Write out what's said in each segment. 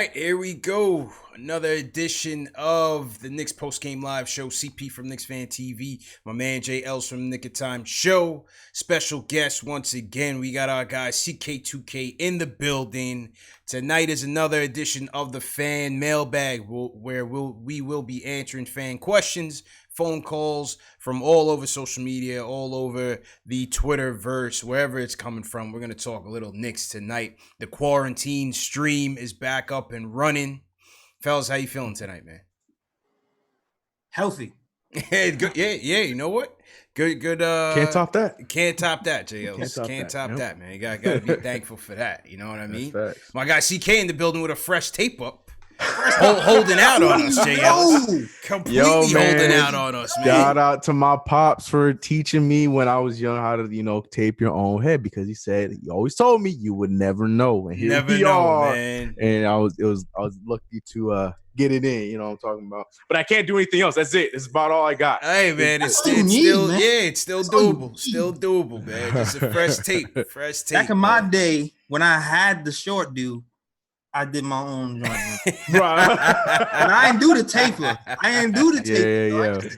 Right, here we go. Another edition of the Knicks Post Game Live Show. CP from Knicks Fan TV. My man Jay Els from Nick of Time Show. Special guest once again. We got our guy CK2K in the building. Tonight is another edition of the Fan Mailbag, where we will be answering fan questions, phone calls from all over social media, all over the Twitterverse, wherever it's coming from. We're going to talk a little Knicks tonight. The quarantine stream is back up and running. Fellas, how you feeling tonight, man? Healthy. Good. Yeah, you know what? Good. Can't top that. Can't top that, JLs. Can't top that, man. You gotta be thankful for that. You know what I mean? My guy CK in the building with a fresh tape up. Holding out on us, JL. Completely holding out on us, man. Shout out to my pops for teaching me when I was young how to, tape your own head, because he said he always told me you would never know. And here we are, man. And I was lucky to get it in, you know what I'm talking about. But I can't do anything else. That's it. It's about all I got. Hey, man, it's still doable. Still doable, man. Just a fresh tape. Back in my day, when I had the short dude, I did my own joint. Right. And I didn't do the taper. I didn't do the taper. I did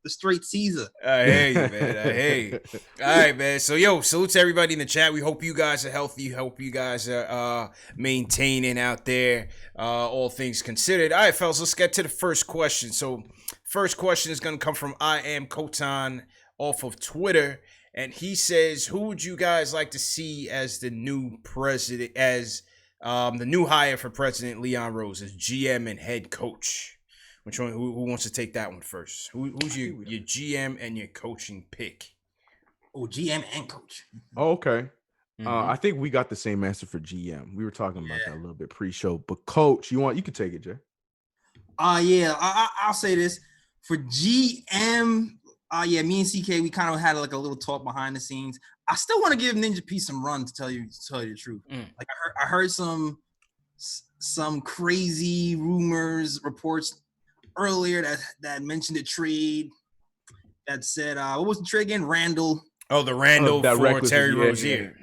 the straight Caesar. I hear you, man. I hear you. All right, man. So, salute to everybody in the chat. We hope you guys are healthy. Hope you guys are maintaining out there, all things considered. All right, fellas, let's get to the first question. So, first question is going to come from I Am Kotan off of Twitter. And he says, who would you guys like to see as the new president, the new hire for President Leon Rose as GM and head coach? Which one? Who wants to take that one first? Who's your GM and your coaching pick? Oh, GM and coach. Oh, okay. I think we got the same answer for GM. We were talking about that a little bit pre-show. But coach, you can take it, Jay. I'll say this for GM. Me and CK, we kind of had like a little talk behind the scenes. I still want to give Ninja P some run, to tell you the truth. Like I heard some crazy rumors, reports earlier that mentioned a trade that said what was the trade again? Randall. Oh, the Randall for Terry Rozier.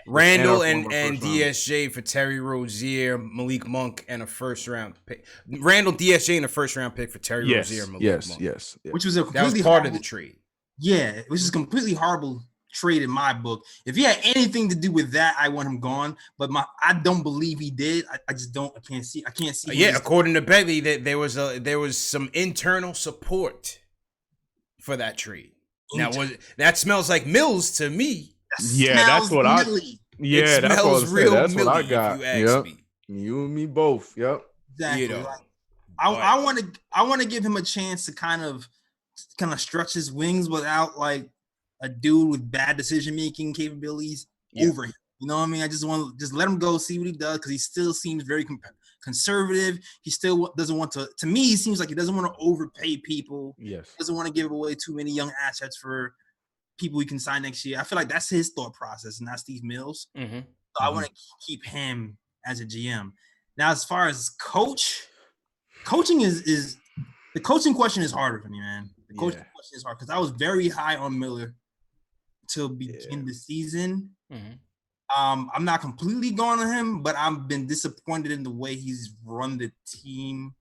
Randall and DSJ for Terry Rozier, Malik Monk, and a first round pick. Randall, DSJ, and a first round pick for Terry Rozier, Malik Monk. Yes. Which was part of the trade. Yeah, which is a completely horrible trade in my book. If he had anything to do with that, I want him gone. But I don't believe he did. I just don't. I can't see. According to Begley, that there was some internal support for that trade. Now, that smells like Mills to me. That's what I. Yeah, that's what I said. That's what I got. If you ask me. You and me both. Yep. Exactly. I want to give him a chance to kind of stretch his wings without like a dude with bad decision making capabilities over him. You know what I mean? I just want to let him go, see what he does, because he still seems very conservative. He still doesn't want to. To me, he seems like he doesn't want to overpay people. Yes, doesn't want to give away too many young assets for people he can sign next year. I feel like that's his thought process, and not Steve Mills. So I want to keep him as a GM. Now, as far as coaching is the coaching question is harder for me, man. The coaching question is hard because I was very high on Miller to begin the season. I'm not completely gone on him, but I've been disappointed in the way he's run the team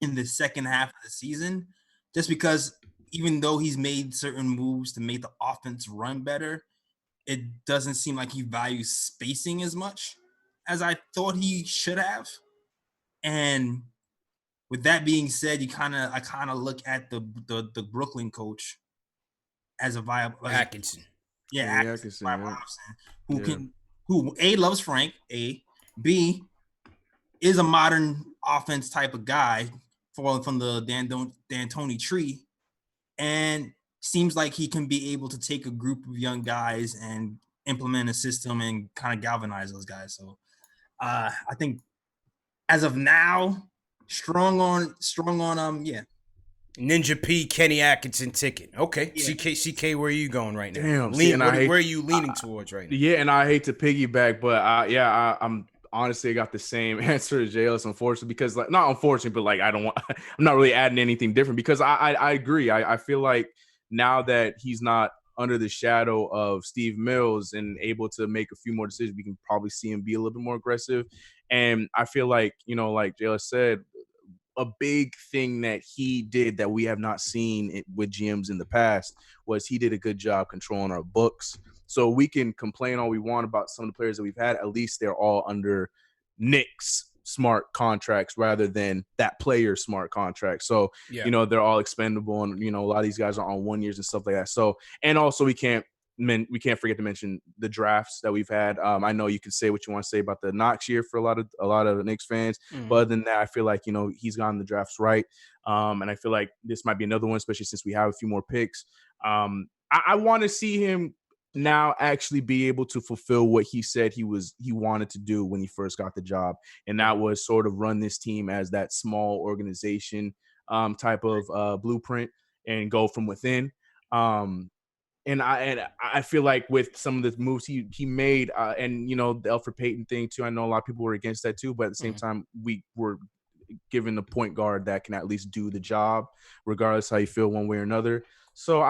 in the second half of the season, just because even though he's made certain moves to make the offense run better, it doesn't seem like he values spacing as much as I thought he should have. And with that being said, I kind of look at the Brooklyn coach as a viable Atkinson. Atkinson, who A, loves Frank, A, B, is a modern offense type of guy from the D'Antoni tree, and seems like he can be able to take a group of young guys and implement a system and kind of galvanize those guys. So I think as of now, strong on Ninja P, Kenny Atkinson ticket. Okay. Yeah. CK, where are you going right now? Damn. Where are you leaning towards right now? Yeah, and I hate to piggyback, but I'm honestly, I got the same answer as JLS, unfortunately, because not unfortunately, but I'm not really adding anything different, because I agree. I feel like now that he's not under the shadow of Steve Mills and able to make a few more decisions, we can probably see him be a little bit more aggressive. And I feel like, like Jayla said, a big thing that he did that we have not seen with GMs in the past was he did a good job controlling our books. So we can complain all we want about some of the players that we've had. At least they're all under Knicks smart contracts rather than that player smart contract. So, they're all expendable, and, a lot of these guys are on 1 years and stuff like that. So, and also we can't forget to mention the drafts that we've had. I know you can say what you want to say about the Knox year for a lot of Knicks fans, but other than that, I feel like he's gotten the drafts right, and I feel like this might be another one, especially since we have a few more picks. I want to see him now actually be able to fulfill what he said he wanted to do when he first got the job, and that was sort of run this team as that small organization type of blueprint and go from within. And I feel like with some of the moves he made, and the Elfrid Payton thing too, I know a lot of people were against that too, but at the same time, we were given the point guard that can at least do the job, regardless how you feel one way or another. So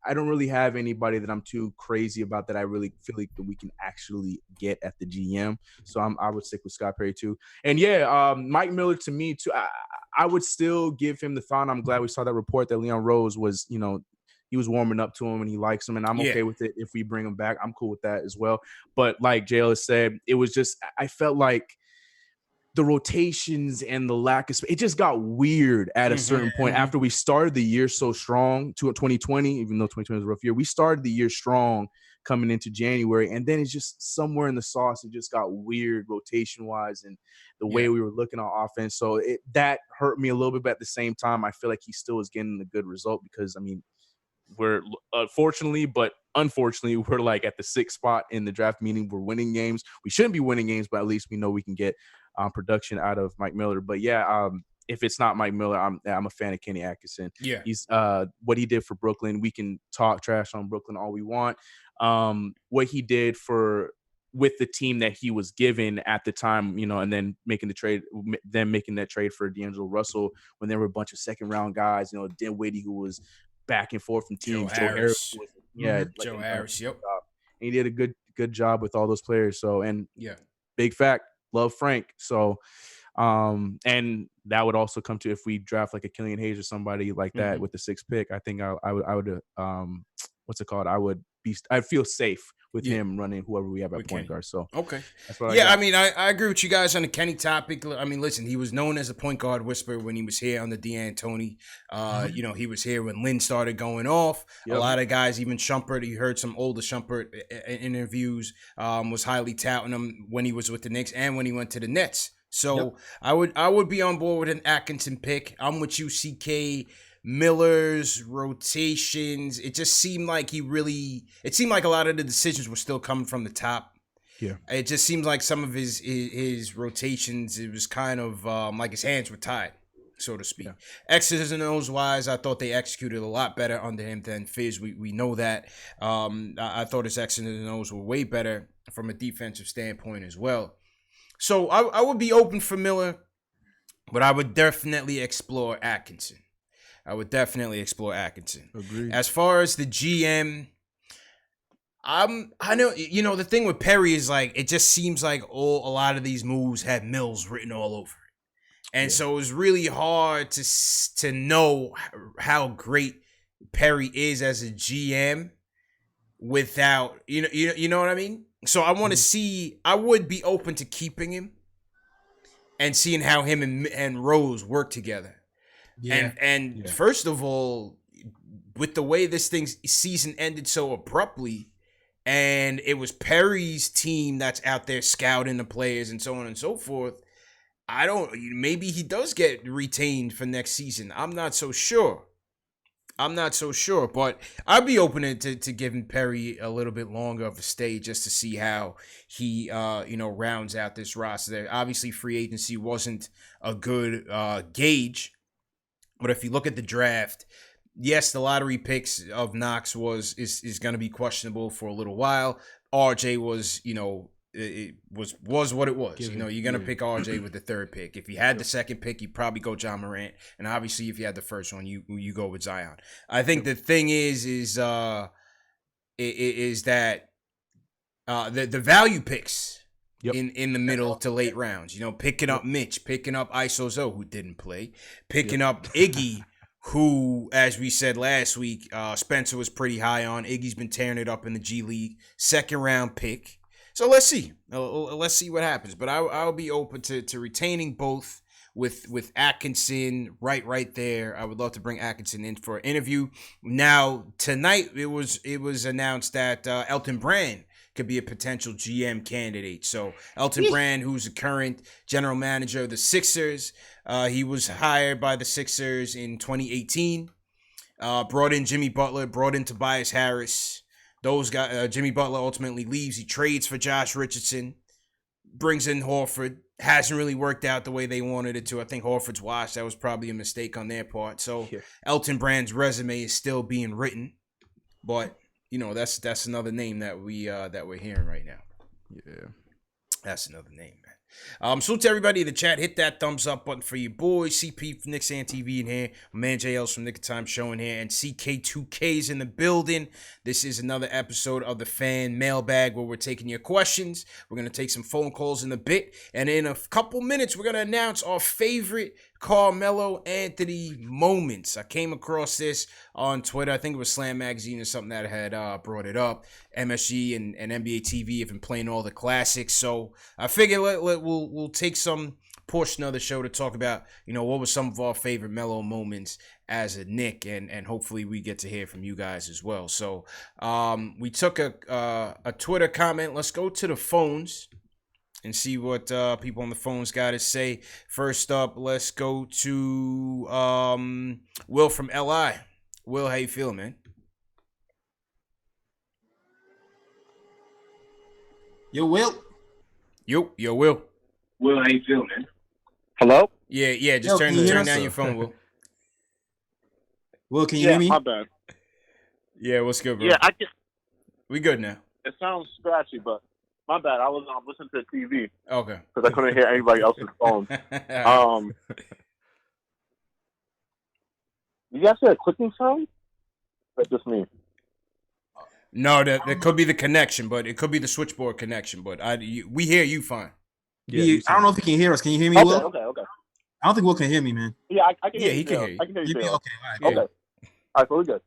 I don't really have anybody that I'm too crazy about that I really feel like that we can actually get at the GM. So I would stick with Scott Perry too. And Mike Miller to me too. I would still give him the thought. I'm glad we saw that report that Leon Rose was, he was warming up to him and he likes him, and I'm okay with it if we bring him back. I'm cool with that as well. But like Jayla said, it was just, I felt like the rotations and the lack of space, it just got weird at a certain point after we started the year so strong to 2020, even though 2020 was a rough year. We started the year strong coming into January, and then it's just somewhere in the sauce. It just got weird rotation wise and the way we were looking on offense. So that hurt me a little bit, but at the same time, I feel like he still is getting a good result because, we're fortunately, but unfortunately, we're like at the 6th spot in the draft, meaning we're winning games. We shouldn't be winning games, but at least we know we can get production out of Mike Miller. But if it's not Mike Miller, I'm a fan of Kenny Atkinson. Yeah, he's what he did for Brooklyn. We can talk trash on Brooklyn all we want. What he did with the team that he was given at the time, and then making that trade for D'Angelo Russell when there were a bunch of 2nd round guys, Dinwiddie, who was back and forth from teams. Joe Harris. Joe Harris. Yep. And he did a good job with all those players. So, and big fact, love Frank. So, and that would also come to if we draft like a Killian Hayes or somebody like that with the 6th pick. I think I would what's it called? I'd feel safe with him running whoever we have at point guard. So that's what I agree with you guys on the Kenny topic. Listen, he was known as a point guard whisperer when he was here on the D'Antoni. He was here when Lynn started going off. A lot of guys, even Shumpert, you heard some older Shumpert interviews, was highly touting him when he was with the Knicks and when he went to the Nets. So I would be on board with an Atkinson pick. I'm with you, CK. Miller's rotations, it just seemed like a lot of the decisions were still coming from the top. Yeah. It just seems like some of his rotations, it was kind of like his hands were tied, so to speak. Yeah. X's and O's wise, I thought they executed a lot better under him than Fizz. We know that. I thought his X's and O's were way better from a defensive standpoint as well. So I would be open for Miller, but I would definitely explore Atkinson. Agreed. As far as the GM, I know, the thing with Perry is like, it just seems like a lot of these moves had Mills written all over it. And so it was really hard to know how great Perry is as a GM without, you know what I mean? So I want to see, I would be open to keeping him and seeing how him and Rose work together. Yeah. And first of all, with the way this season ended so abruptly, and it was Perry's team that's out there scouting the players and so on and so forth, maybe he does get retained for next season. I'm not so sure, but I'd be open to giving Perry a little bit longer of a stay just to see how he, rounds out this roster. Obviously, free agency wasn't a good gauge. But if you look at the draft, yes, the lottery picks of Knox is going to be questionable for a little while. RJ was, it was what it was. You know, you're gonna pick RJ with the third pick. If you had the second pick, you probably go John Morant, and obviously if you had the first one, you go with Zion. I think the thing is that the value picks in the middle to late rounds. You know, picking up Mitch, picking up Isozo, who didn't play, picking up Iggy, who, as we said last week, Spencer was pretty high on. Iggy's been tearing it up in the G League. Second round pick. So let's see. Let's see what happens. But I'll be open to retaining both with Atkinson right there. I would love to bring Atkinson in for an interview. Now, tonight it was announced that Elton Brand could be a potential GM candidate. So Elton Brand, who's the current general manager of the Sixers, he was hired by the Sixers in 2018. Brought in Jimmy Butler, brought in Tobias Harris. Those guys, Jimmy Butler ultimately leaves. He trades for Josh Richardson, brings in Horford. Hasn't really worked out the way they wanted it to. I think Horford's washed. That was probably a mistake on their part. So Elton Brand's resume is still being written, but you know that's another name that we're hearing right now. Yeah, that's another name, man. Salute to everybody in the chat. Hit that thumbs up button for your boy CP from Knicks Fan TV in here. My man JL's from Nick of Time Show in here, and CK2K's in the building. This is another episode of the Fan Mailbag where we're taking your questions. We're gonna take some phone calls in a bit, and in a couple minutes we're gonna announce our favorite Carmelo Anthony moments. I came across this on Twitter. I think it was Slam Magazine or something that had brought it up. MSG and NBA TV have been playing all the classics, so I figured we'll take some portion of the show to talk about, you know, what were some of our favorite Melo moments as a Knick, and hopefully we get to hear from you guys as well. So we took a Twitter comment. Let's go to the phones and see what people on the phones got to say. First up, let's go to Will from LI. Will, how you feeling, man? Yo, Will. Yo, Will. Will, how you feeling, man? Hello? Yeah. Just turn down your phone, Will. Will, can you hear me? My bad. Yeah, what's good, bro? Yeah, we good now. It sounds scratchy, but my bad. I was listening to the TV. Okay. Because I couldn't hear anybody else's phone. You guys hear a clicking sound? That's just me. No, that could be the connection, but it could be the switchboard connection. But we hear you fine. Yeah, I don't know if you can hear us. Can you hear me, Okay, Will? Okay. I don't think Will can hear me, man. Yeah, I can hear you. He can hear you. I can hear you. Okay, all right. Okay. All right, so we're good.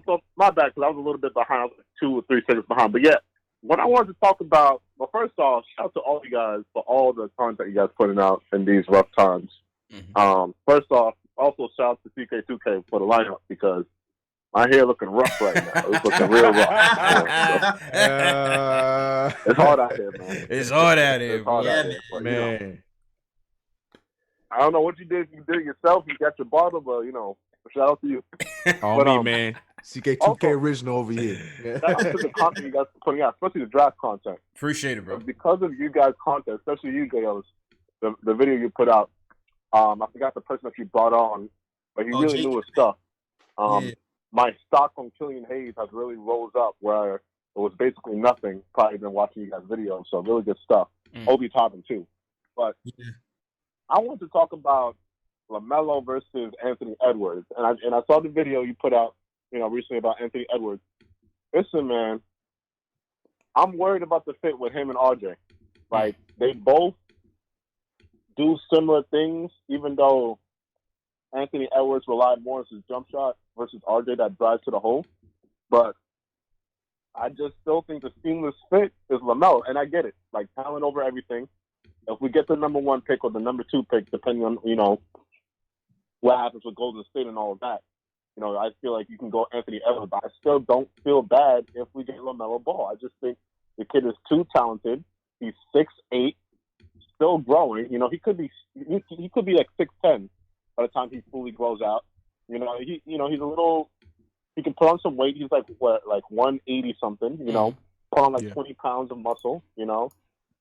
So my bad, because I was a little bit behind. I was like 2 or 3 seconds behind. But yeah, what I wanted to talk about, well, first off, shout out to all you guys for all the content you guys putting out in these rough times. First off, also shout out to CK2K for the lineup, because my hair looking rough right now. It's looking real rough. It's hard out here, man. It's hard out here, but, man. You know, I don't know what you did. You did it yourself. You got your barber, but, you know, shout out to you. Me, man. CK2K also, original over here. Shout out to the content you guys are putting out, especially the draft content. Appreciate it, bro. Because of you guys' content, especially you, JLs, the video you put out, I forgot the person that you brought on, but he really knew his stuff. My stock on Killian Hayes has really rose up, where it was basically nothing. Probably been watching you guys' videos, so really good stuff. Obi Toppin too. But I want to talk about LaMelo versus Anthony Edwards, and I saw the video you put out, you know, recently about Anthony Edwards. Listen, man, I'm worried about the fit with him and RJ. Like, they both do similar things, even though Anthony Edwards relied more on his jump shot versus RJ that drives to the hole. But I just still think the seamless fit is LaMelo, and I get it. Like, talent over everything. If we get the number 1 pick or the number 2 pick, depending on, you know, what happens with Golden State and all of that, you know, I feel like you can go Anthony Edwards, but I still don't feel bad if we get LaMelo Ball. I just think the kid is too talented. He's 6'8", still growing. You know, he could be like 6'10" by the time he fully grows out. You know, he's a little. He can put on some weight. He's like 180 something. You know, put on 20 pounds of muscle. You know,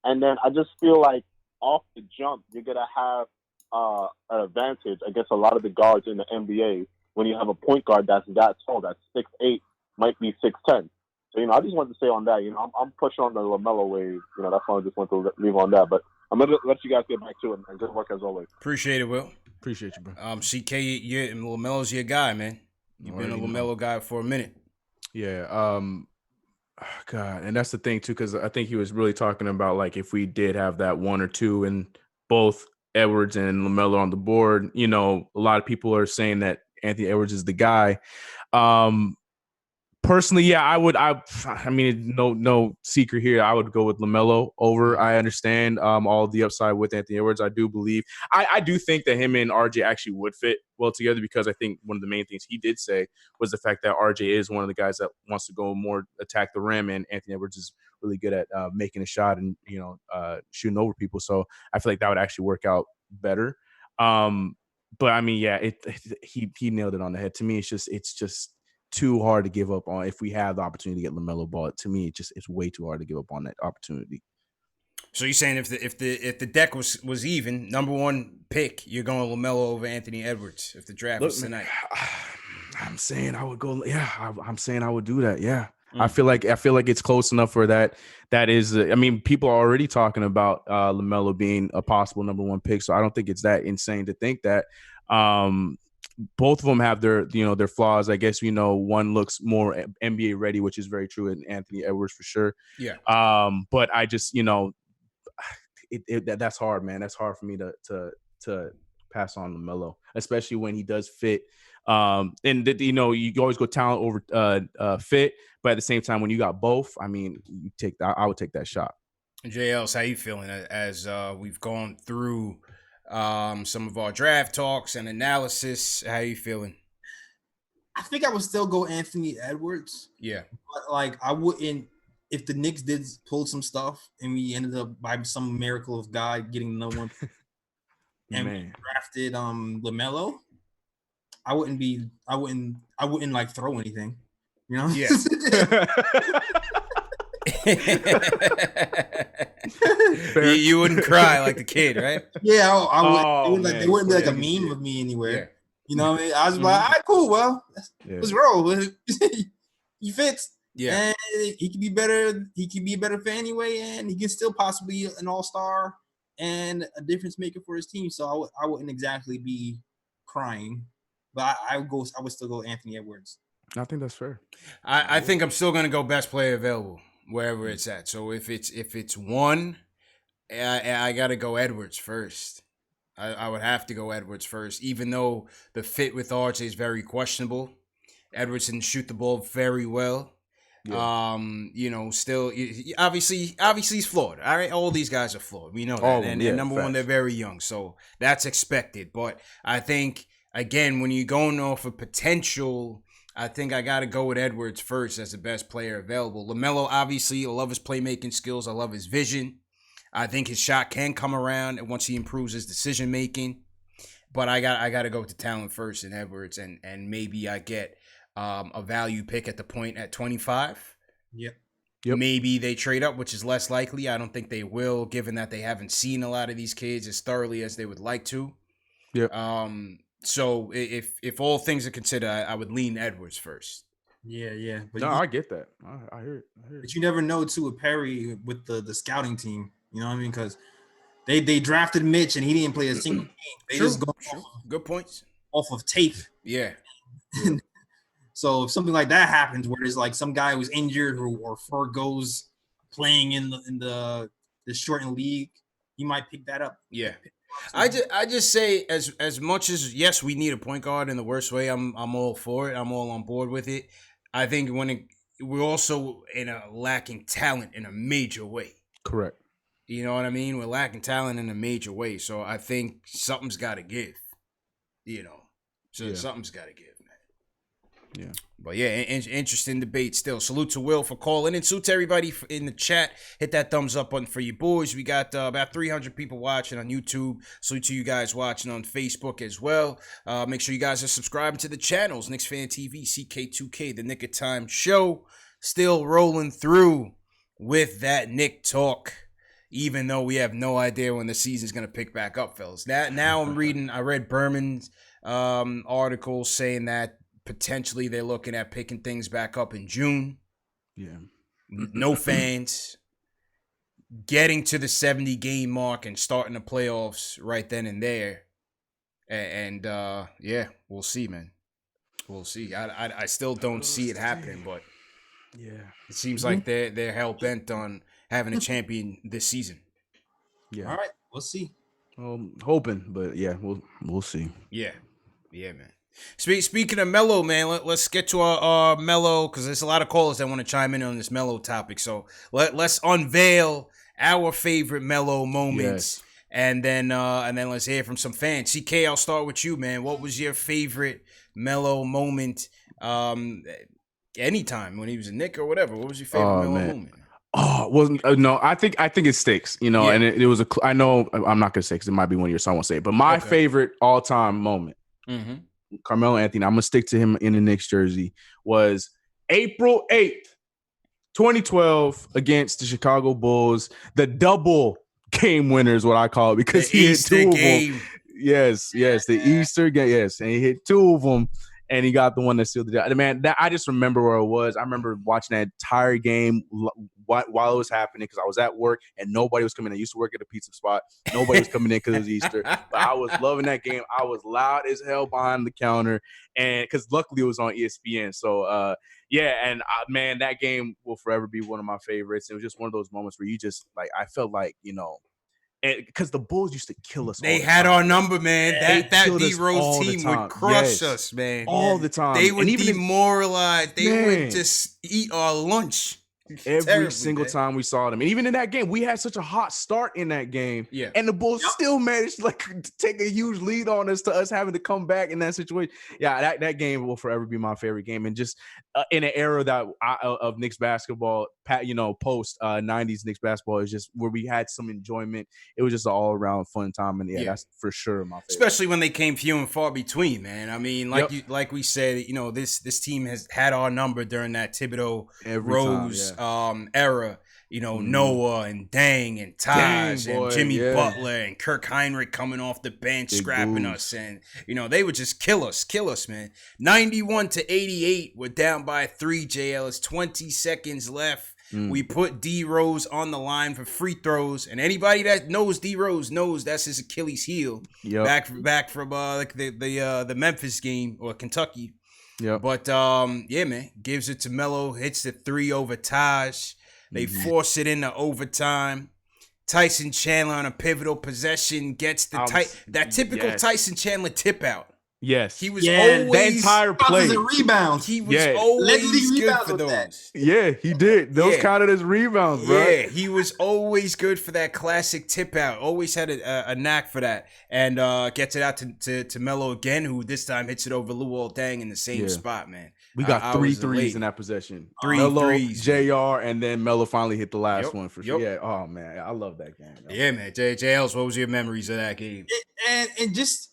and then I just feel like off the jump you're gonna have an advantage against a lot of the guards in the NBA when you have a point guard that's that tall, that's 6'8", might be 6'10". So, I just wanted to say on that, I'm pushing on the LaMelo wave. That's why I just want to leave on that. But I'm going to let you guys get back to it, man. Good work as always. Appreciate it, Will. Appreciate you, bro. CK, LaMelo's your guy, man. You've been a LaMelo guy for a minute. Yeah. God, and that's the thing too, because I think he was really talking about like if we did have that 1 or 2 and both Edwards and LaMelo on the board, a lot of people are saying that Anthony Edwards is the guy. Personally, yeah, I would. I mean, no secret here. I would go with LaMelo over. I understand all the upside with Anthony Edwards. I do believe. I do think that him and RJ actually would fit well together, because I think one of the main things he did say was the fact that RJ is one of the guys that wants to go more attack the rim, and Anthony Edwards is really good at making a shot and shooting over people. So I feel like that would actually work out better. But I mean, yeah, he nailed it on the head. To me, it's just too hard to give up on. If we have the opportunity to get LaMelo Ball, to me, it's way too hard to give up on that opportunity. So you're saying if the deck was even, number 1 pick, you're going LaMelo over Anthony Edwards if the draft was tonight? I'm saying I would go. Yeah, I'm saying I would do that. Yeah, I feel like it's close enough for that. That is, I mean, people are already talking about LaMelo being a possible number 1 pick, so I don't think it's that insane to think that. Both of them have their flaws. I guess, one looks more NBA ready, which is very true, in Anthony Edwards for sure. Yeah. But I just, that's hard, man. That's hard for me to pass on LaMelo, especially when he does fit. And you always go talent over fit, but at the same time, when you got both, I mean, I would take that shot. JLs, how you feeling as we've gone through some of our draft talks and analysis? How you feeling? I think I would still go Anthony Edwards. Yeah. But like I wouldn't, if the Knicks did pull some stuff and we ended up by some miracle of God getting no one and we drafted LaMelo, I wouldn't like throw anything. Yeah. you wouldn't cry like the kid, right? Yeah, I would. They wouldn't be like a meme of me anywhere. Yeah. You know what I mean? I was like, all right, cool. Well, let's roll. He fits. Yeah, and he could be better. He could be a better fan anyway, and he can still possibly be an all-star and a difference maker for his team. So I wouldn't exactly be crying, but I would still go Anthony Edwards. I think that's fair. I think I'm still gonna go best player available wherever it's at. So if it's 1, I gotta go Edwards first. I would have to go Edwards first, even though the fit with RJ is very questionable. Edwards didn't shoot the ball very well. Yeah. Still, obviously he's flawed. All right, all these guys are flawed. We know that. And number facts. 1, they're very young, so that's expected. But I think, again, when you're going off of potential, I think I got to go with Edwards first as the best player available. LaMelo, obviously, I love his playmaking skills. I love his vision. I think his shot can come around once he improves his decision making. But I got to go with the talent first in Edwards, and maybe I get a value pick at the point at 25. Yep. Maybe they trade up, which is less likely. I don't think they will, given that they haven't seen a lot of these kids as thoroughly as they would like to. Yeah. So if all things are considered, I would lean Edwards first. Yeah. But I get that. I hear it. But you never know too with Perry with the scouting team. You know what I mean? Because they drafted Mitch and he didn't play a single game. They just go good points off of tape. Yeah. So if something like that happens, where there's like some guy who's injured or forgoes playing in the shortened league, he might pick that up. Yeah. I just say as much as, yes, we need a point guard in the worst way. I'm all for it. I'm all on board with it. I think we're also lacking talent in a major way. Correct. You know what I mean? We're lacking talent in a major way. So I think something's got to give. Something's got to give, man. Yeah. But yeah, interesting debate still. Salute to Will for calling in. Salute to everybody in the chat. Hit that thumbs up button for you boys. We got about 300 people watching on YouTube. Salute to you guys watching on Facebook as well. Make sure you guys are subscribing to the channels. Knicks Fan TV, CK2K, the Nick of Time show. Still rolling through with that Nick talk, even though we have no idea when the season's going to pick back up, fellas. Now I read Berman's article saying that potentially they're looking at picking things back up in June. Yeah. No fans. Getting to the 70 game mark and starting the playoffs right then and there. And yeah, we'll see, man. We'll see. I still don't see it happening, but it seems like they're hell bent on having a champion this season. Yeah. All right, we'll see. Hoping, but yeah, we'll see. Yeah, man. Speaking of Melo, man, let's get to our Melo, because there's a lot of callers that want to chime in on this Melo topic. So let's unveil our favorite Melo moments, and then let's hear from some fans. CK, I'll start with you, man. What was your favorite Melo moment? Anytime when he was a Knick or whatever. What was your favorite Melo moment? Oh, wasn't no. I think it sticks, and it was I know I'm not gonna say because it might be one of your son won't say it, but my favorite all time moment, Carmelo Anthony. I'm gonna stick to him in the Knicks jersey. Was April 8th, 2012 against the Chicago Bulls. The double game winner is what I call it because he hit two of them. Yes, the Easter game. Yes, and he hit two of them. And he got the one that sealed the deal. Man, I just remember where it was. I remember watching that entire game while it was happening because I was at work and nobody was coming in. I used to work at a pizza spot. Nobody was coming in because it was Easter. But I was loving that game. I was loud as hell behind the counter, and because luckily it was on ESPN. So, man, that game will forever be one of my favorites. It was just one of those moments where you just I felt like because the Bulls used to kill us. They had our number, man. That D Rose team would crush us, man. All the time. They would demoralize. They would just eat our lunch. Every single time we saw them. And even in that game, we had such a hot start in that game. Yeah. And the Bulls still managed to take a huge lead on us to us having to come back in that situation. Yeah, that game will forever be my favorite game. And just in an era of Knicks basketball, post 90s Knicks basketball is just where we had some enjoyment. It was just an all-around fun time. And that's for sure my favorite. Especially when they came few and far between, man. I mean, like we said, this team has had our number during that Thibodeau Rose era, Noah and Dang and Taj and Jimmy Butler and Kirk Heinrich coming off the bench, scrapping us. And, they would just kill us, man. 91-88, we're down by 3, JL. It's 20 seconds left. We put D Rose on the line for free throws, and anybody that knows D Rose knows that's his Achilles heel. Back from the Memphis game or Kentucky. Yeah, but man, gives it to Melo, hits the 3 over Taj. They force it into overtime. Tyson Chandler on a pivotal possession gets that typical Tyson Chandler tip out. Yes, he was always that entire play. Rebounds. He was always good for those. That. Yeah, he did. Those counted as rebounds, bro. Yeah, he was always good for that classic tip out. Always had a knack for that, and gets it out to Melo again, who this time hits it over Luol Deng in the same spot, man. We got 3 threes in that possession. 3 Melo, threes, JR, and then Melo finally hit the last one for sure. Yeah. Oh man, I love that game. Yeah, man. JLs, what was your memories of that game? And just.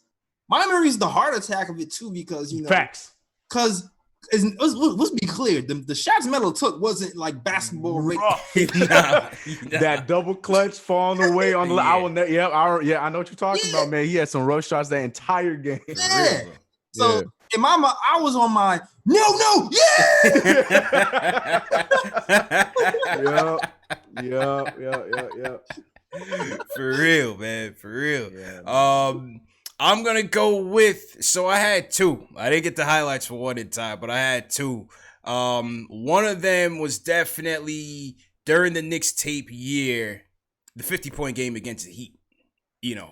My memory is the heart attack of it too, because facts. Because let's be clear, the shots Melo took wasn't like basketball rate. That double clutch falling away on the. I know what you're talking about, man. He had some rough shots that entire game. Yeah. So in my mind, I was on my yeah. For real, man. For real. Yeah, I'm going to go with, so I had 2. I didn't get the highlights for one in time, but I had 2. One of them was definitely during the Knicks tape year, the 50-point game against the Heat.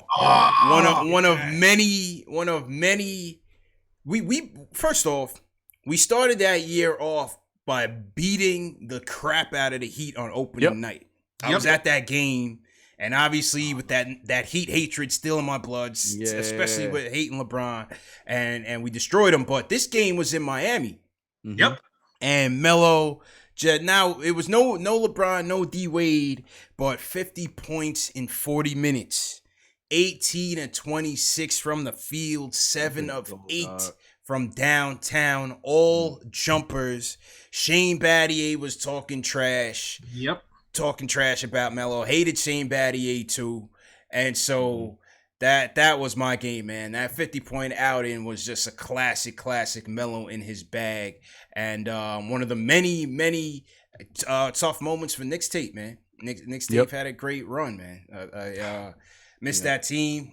One of many. We first off, we started that year off by beating the crap out of the Heat on opening night. I was at that game. And obviously with that Heat hatred still in my blood, especially with hating LeBron, and we destroyed him. But this game was in Miami. Yep. And Melo, now it was no LeBron, no D Wade, but 50 points in 40 minutes. 18 and 26 from the field, 7 of 8 from downtown, all jumpers. Shane Battier was talking trash. Yep. Talking trash about Melo, hated Shane Battier too, and so that was my game, man. That 50-point outing was just a classic Melo in his bag, and one of the many Tough moments for Knicks tape, man. Knicks tape had a great run, man. I missed that team,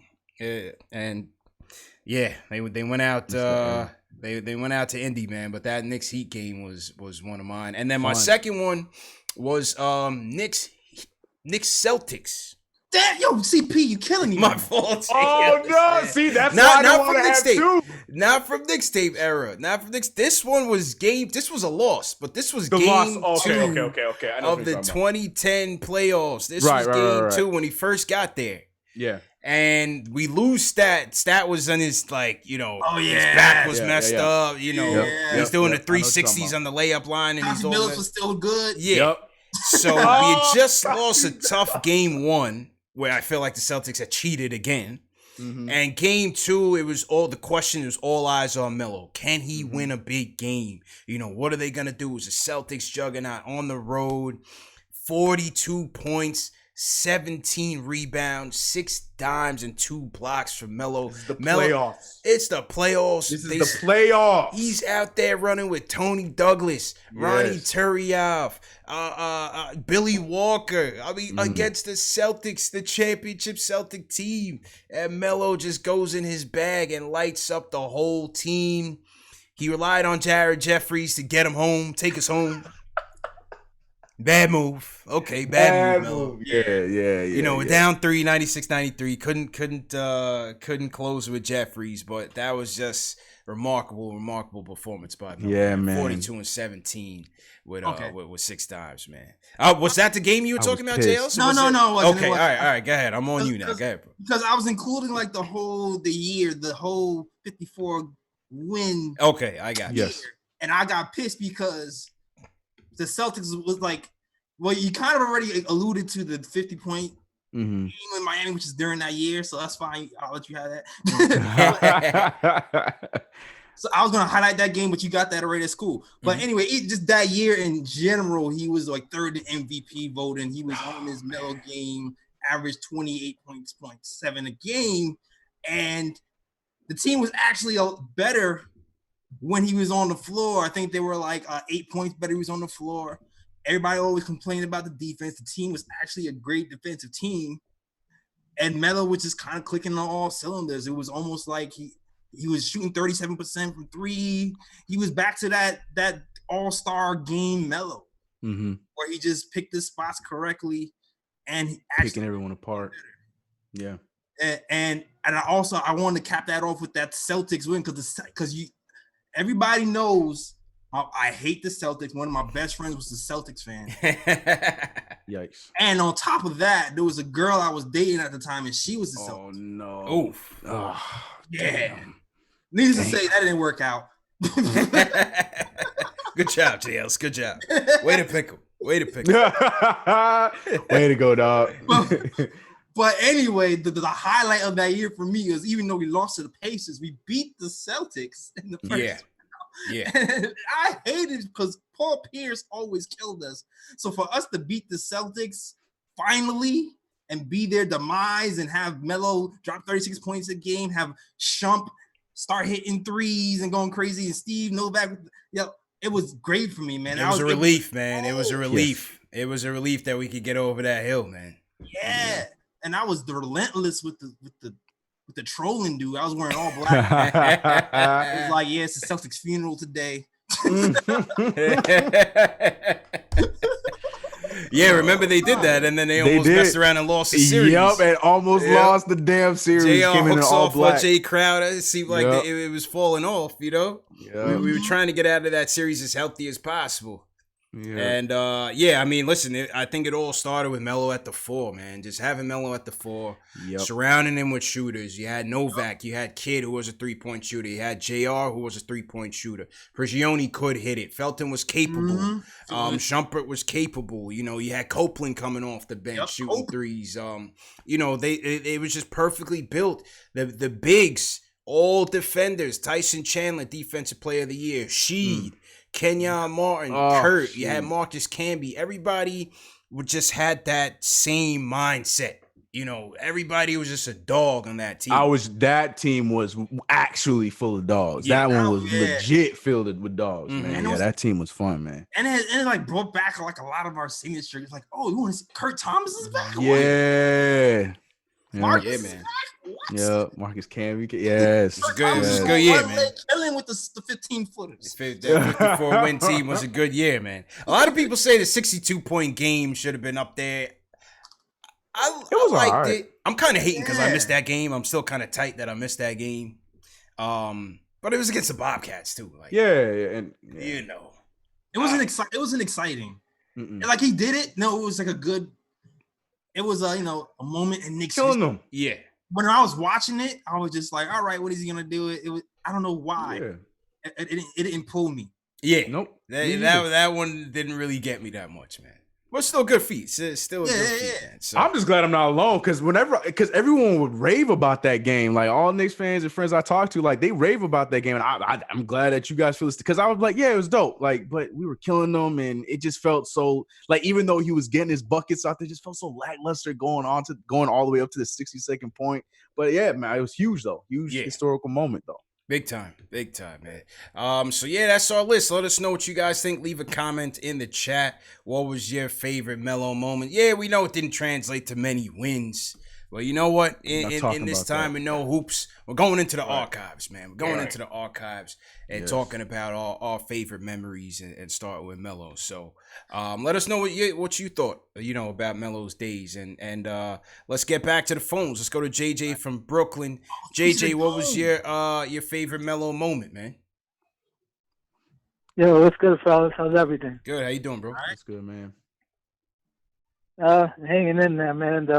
and yeah, they went out. They went out to Indy, man. But that Knicks Heat game was one of mine. And then my second one was Knicks Celtics. Damn, yo, CP, you killing me. My fault. Oh no! See, that's why I don't want to have two. Not from Knicks tape era. Not from Knicks. This one was game. This was a loss, but this was game two of the 2010 playoffs. This was game two when he first got there. Yeah. And we lose Stat. Stat was on his, his back was messed up. He's doing the 360s on the layup line, and he's all Mills was still good. Yeah. So we had just lost a tough game one, where I feel like the Celtics had cheated again. Mm-hmm. And game two, it was all eyes on Melo. Can he win a big game? What are they gonna do? It was a Celtics juggernaut on the road, 42 points. 17 rebounds, 6 dimes, and 2 blocks for Melo. This is the playoffs. It's the playoffs. This is the playoffs. He's out there running with Tony Douglas, Ronnie Turiaf, Billy Walker. Against the Celtics, the championship Celtic team. And Melo just goes in his bag and lights up the whole team. He relied on Jared Jeffries to get him home, take us home. Bad move. Okay, bad move. Yeah. We're down 3, 96-93. Couldn't close with Jeffries, but that was just remarkable performance by Melo. Yeah, man. 42-17 with 6 dimes, man. Was that the game you were talking about, JL? No. Okay, all right. Go ahead. I'm on you now. Go ahead, bro. Because I was including the whole 54 win. Okay, I got you. Yes. And I got pissed because the Celtics was you kind of already alluded to the 50-point game in Miami, which is during that year, so that's fine. I'll let you have that. So I was going to highlight that game, but you got that already at school. But anyway, just that year in general, he was third in MVP voting. He was on his Melo game, averaged 28.7 a game, and the team was actually better when he was on the floor. I think they were 8 points better. He was on the floor. Everybody always complained about the defense. The team was actually a great defensive team. And Melo was just kind of clicking on all cylinders. It was almost like he was shooting 37% from 3. He was back to that all-star game Melo, where he just picked his spots correctly and picking everyone apart. Yeah. And I wanted to cap that off with that Celtics win because everybody knows I hate the Celtics. One of my best friends was a Celtics fan. Yikes. And on top of that, there was a girl I was dating at the time, and she was a Celtics. Oh, no. Oof. Oh, yeah. Needless to say, that didn't work out. Good job, JLs. Good job. Way to pick him. Way to go, dog. But anyway, the highlight of that year for me is even though we lost to the Pacers, we beat the Celtics in the first. Yeah. And I hated it because Paul Pierce always killed us. So for us to beat the Celtics finally and be their demise and have Melo drop 36 points a game, have Shump start hitting threes and going crazy, and Steve Novak, it was great for me, man. It was a relief, man. It was a relief. Yes. It was a relief that we could get over that hill, man. Yeah. And I was relentless with the trolling dude. I was wearing all black. It was it's the Celtics funeral today. Yeah, remember they did that, and then they almost messed around and lost the series. Yep, and almost lost the damn series. JR hooks off for Jay Crowder. It seemed like it was falling off, We were trying to get out of that series as healthy as possible. Yeah. And I mean, listen, I think it all started with Melo at the 4, man. Just having Melo at the 4, surrounding him with shooters. You had Novak, you had Kidd, who was a 3-point shooter. You had JR, who was a 3-point shooter. Prigioni could hit it. Felton was capable. Shumpert was capable. You had Copeland coming off the bench shooting threes. It was just perfectly built. The bigs, all defenders. Tyson Chandler, Defensive Player of the Year. Sheed. Kenyon Martin, Kurt, you had Marcus Camby. Everybody just had that same mindset. everybody was just a dog on that team. That team was actually full of dogs. Yeah, that one was legit filled with dogs, man. Yeah, that team was fun, man. And it like brought back like a lot of our signatures. Like, oh, you want to see Kurt Thomas is back? Yeah. Marcus is man. back? What? Yeah, Marcus Camby. Yes. It's good. It was a good year, man. Killing with the 15-footers. That 54-win team was a good year, man. A lot of people say the 62-point game should have been up there. I liked it. I'm kind of hating because I missed that game. I'm still kind of tight that I missed that game. But it was against the Bobcats too. Like, and it wasn't exciting. It wasn't exciting. Like he did it. No, it was like a good. It was a moment in Knicks killing them. Yeah. When I was watching it, I was just like, all right, what is he gonna do? It was. I don't know why. Yeah. It didn't pull me. Yeah. Nope. That one didn't really get me that much, man. But still good feats. Still a good feat, man. So. I'm just glad I'm not alone because everyone would rave about that game. Like all Knicks fans and friends I talked to, like they rave about that game. And I'm glad that you guys feel this because I was like, yeah, it was dope. Like, but we were killing them and it just felt so like even though he was getting his buckets out there, it just felt so lackluster going all the way up to the 62nd point. But yeah, man, it was huge though. Huge historical moment though. Big time, man. So yeah, that's our list. Let us know what you guys think. Leave a comment in the chat. What was your favorite Melo moment? Yeah, we know it didn't translate to many wins. Well, you know what? In this time and no hoops, we're going into the archives, man. We're going into the archives and talking about our favorite memories and starting with Melo. So let us know what you thought, about Melo's days. And let's get back to the phones. Let's go to Jayjay from Brooklyn. Jayjay, what was your favorite Melo moment, man? Yo, what's good, fellas? How's everything? Good. How you doing, bro? That's good, man. Hanging in there, man.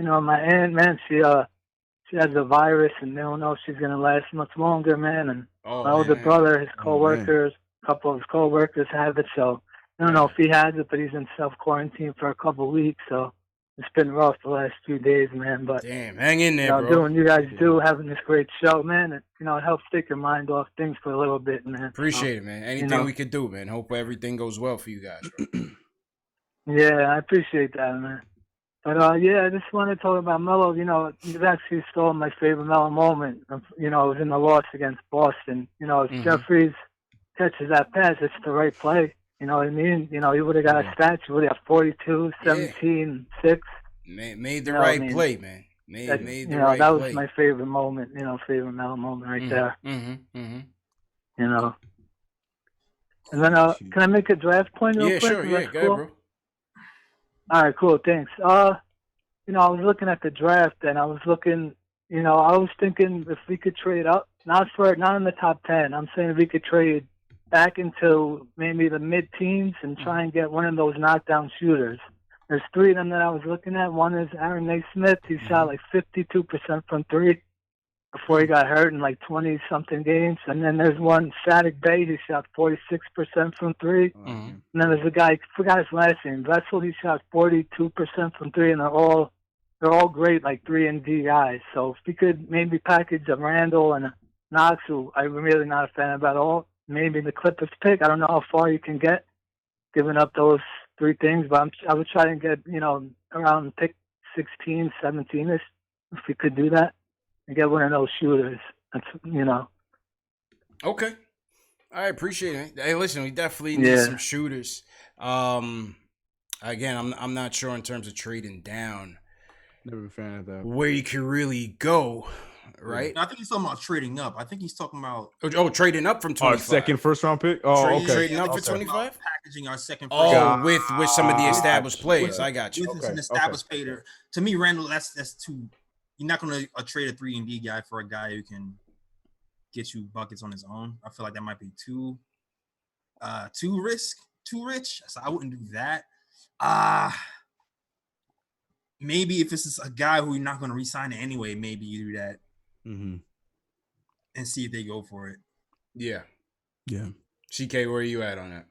My aunt, man, she has a virus, and they don't know if she's gonna last much longer, man. And my older brother, his coworkers, a couple of his coworkers have it, so I don't know if he has it, but he's in self-quarantine for a couple of weeks, so it's been rough the last few days, man. But damn, hang in there, bro. Doing you guys do, having this great show, man. It helps take your mind off things for a little bit, man. Appreciate it, man. Anything we could do, man. Hope everything goes well for you guys. Yeah, I appreciate that, man. But, I just want to talk about Melo. You've actually stole my favorite Melo moment. It was in the loss against Boston. If Jeffries catches that pass, it's the right play. You know what I mean? He would have got a statue. He would have 42, 17, 6. Made the right play, man. Made the right play. That was my favorite moment, favorite Melo moment right there. And then, can I make a draft point real quick? Sure. Yeah, go ahead, bro. All right, cool. Thanks. I was looking at the draft, and I was looking. I was thinking if we could trade up, not in the top 10. I'm saying if we could trade back into maybe the mid-teens and try and get one of those knockdown shooters. There's 3 of them that I was looking at. One is Aaron Naismith. He shot like 52% from 3 before he got hurt in like 20-something games. And then there's one, Saddiq Bey. He shot 46% from 3. And then there's a guy, I forgot his last name, Vessel. He shot 42% from 3, and they're all great, like 3-and-D guys. So if we could maybe package a Randall and a Knox, who I'm really not a fan of at all, maybe the Clippers pick. I don't know how far you can get giving up those 3 things, but I would try and get, around pick 16, 17-ish, if we could do that. And get one of those shooters. That's Okay. I appreciate it. Hey, listen, we definitely need some shooters. Again, I'm not sure in terms of trading down. Never been a fan of that. Where you can really go, right? I think he's talking about trading up. I think he's talking about trading up from 25. Second first round pick. Okay. Trading up for 25. Packaging our second. With some of the established players. I got you. With an established player. To me, Randall, that's too. You're not going to trade a 3-and-D guy for a guy who can get you buckets on his own. I feel like that might be too rich. So I wouldn't do that. Maybe if this is a guy who you're not going to re-sign anyway, maybe you do that and see if they go for it. Yeah. CK, where are you at on that?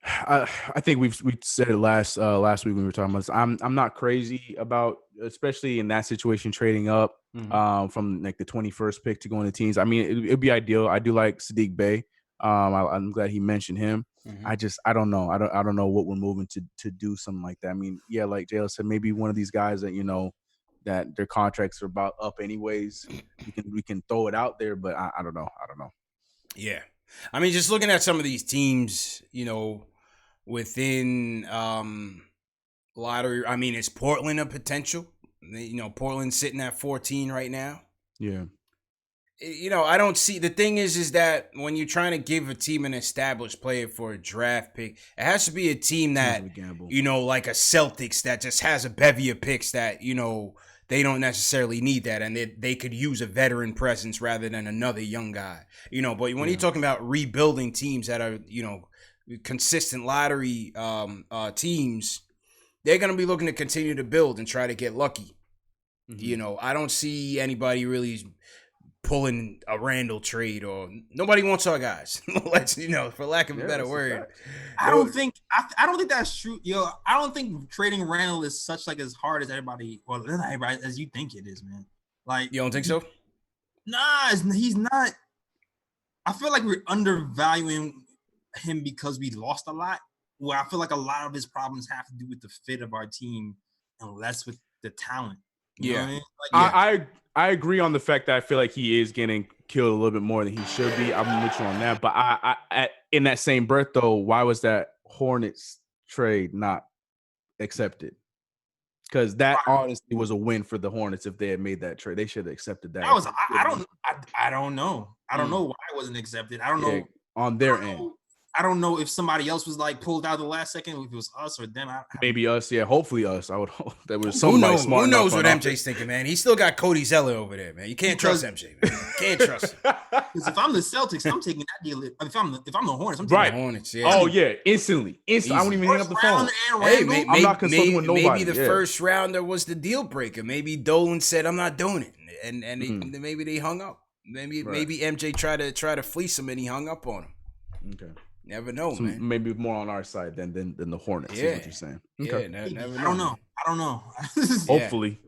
I think we said it last week when we were talking about this. I'm not crazy about, especially in that situation, trading up from like the 21st pick to go into teens. I mean, it'd be ideal. I do like Saddiq Bey. I'm glad he mentioned him. I don't know. I don't know what we're moving to do something like that. I mean, yeah, like JL said, maybe one of these guys that that their contracts are about up anyways. We can throw it out there, but I don't know. Yeah, I mean, just looking at some of these teams, within lottery. I mean, is Portland a potential? Portland's sitting at 14 right now. Yeah. I don't see, the thing is that when you're trying to give a team an established player for a draft pick, it has to be a team that, like a Celtics that just has a bevy of picks that, they don't necessarily need that, and they could use a veteran presence rather than another young guy. But when you're talking about rebuilding teams that are, consistent lottery teams, they're going to be looking to continue to build and try to get lucky. I don't see anybody really pulling a Randall trade, or nobody wants our guys. Let's, for lack of a better word. I don't think that's true. I don't think trading Randall is such like as hard as everybody, well, not everybody as you think it is, man. Like, you don't think so? Nah, he's not. I feel like we're undervaluing him because we lost a lot. Well, I feel like a lot of his problems have to do with the fit of our team and less with the talent. You know what I mean? Like, I agree on the fact that I feel like he is getting killed a little bit more than he should be. I'm with you on that. But I in that same breath, though, why was that Hornets trade not accepted? Because that honestly was a win for the Hornets if they had made that trade. They should have accepted that. I don't know. I don't know why it wasn't accepted. I don't know on their end. I don't know if somebody else was like pulled out the last second, if it was us or them. Maybe us, yeah. Hopefully us. I would hope that was somebody smart. Who knows what MJ's thinking, man? He still got Cody Zeller over there, man. You can't trust MJ, man. You can't trust him. Because if I'm the Celtics, I'm taking that deal. If I'm the Hornets, I'm taking the Hornets. Yeah. Oh yeah, instantly. I wouldn't even hang up the phone. Hey, I'm not consulting with nobody. Maybe the first rounder was the deal breaker. Maybe Dolan said, "I'm not doing it," and maybe they hung up. Maybe MJ tried to fleece him and he hung up on him. Okay. Never know, man. Maybe more on our side than the Hornets. Yeah. Is what you're saying. Okay. Yeah, never know. I don't know. Hopefully.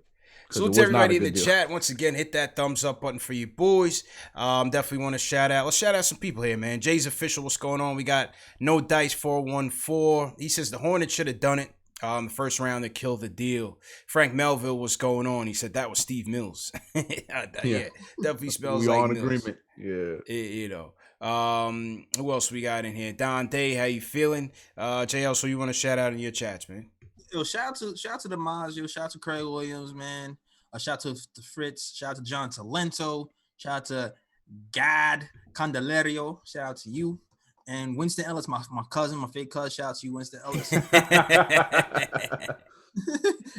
So to everybody in the chat, once again, hit that thumbs up button for you boys. Definitely want to let's shout out some people here, man. Jay's Official, what's going on? We got No Dice 414. He says the Hornets should have done it. The first round to kill the deal. Frank Melville, what's going on? He said that was Steve Mills. Yeah, definitely spells we like all in Mills. Agreement. Yeah. Who else we got in here? Don Day, how you feeling? JL, so you want to shout out in your chats, man? Yo, shout out to the Maz, shout out to Craig Williams, man. Shout out to Fritz, shout out to John Talento, shout out to Gad Candelario, shout out to you. And Winston Ellis, my cousin, my fake cousin, shout out to you, Winston Ellis.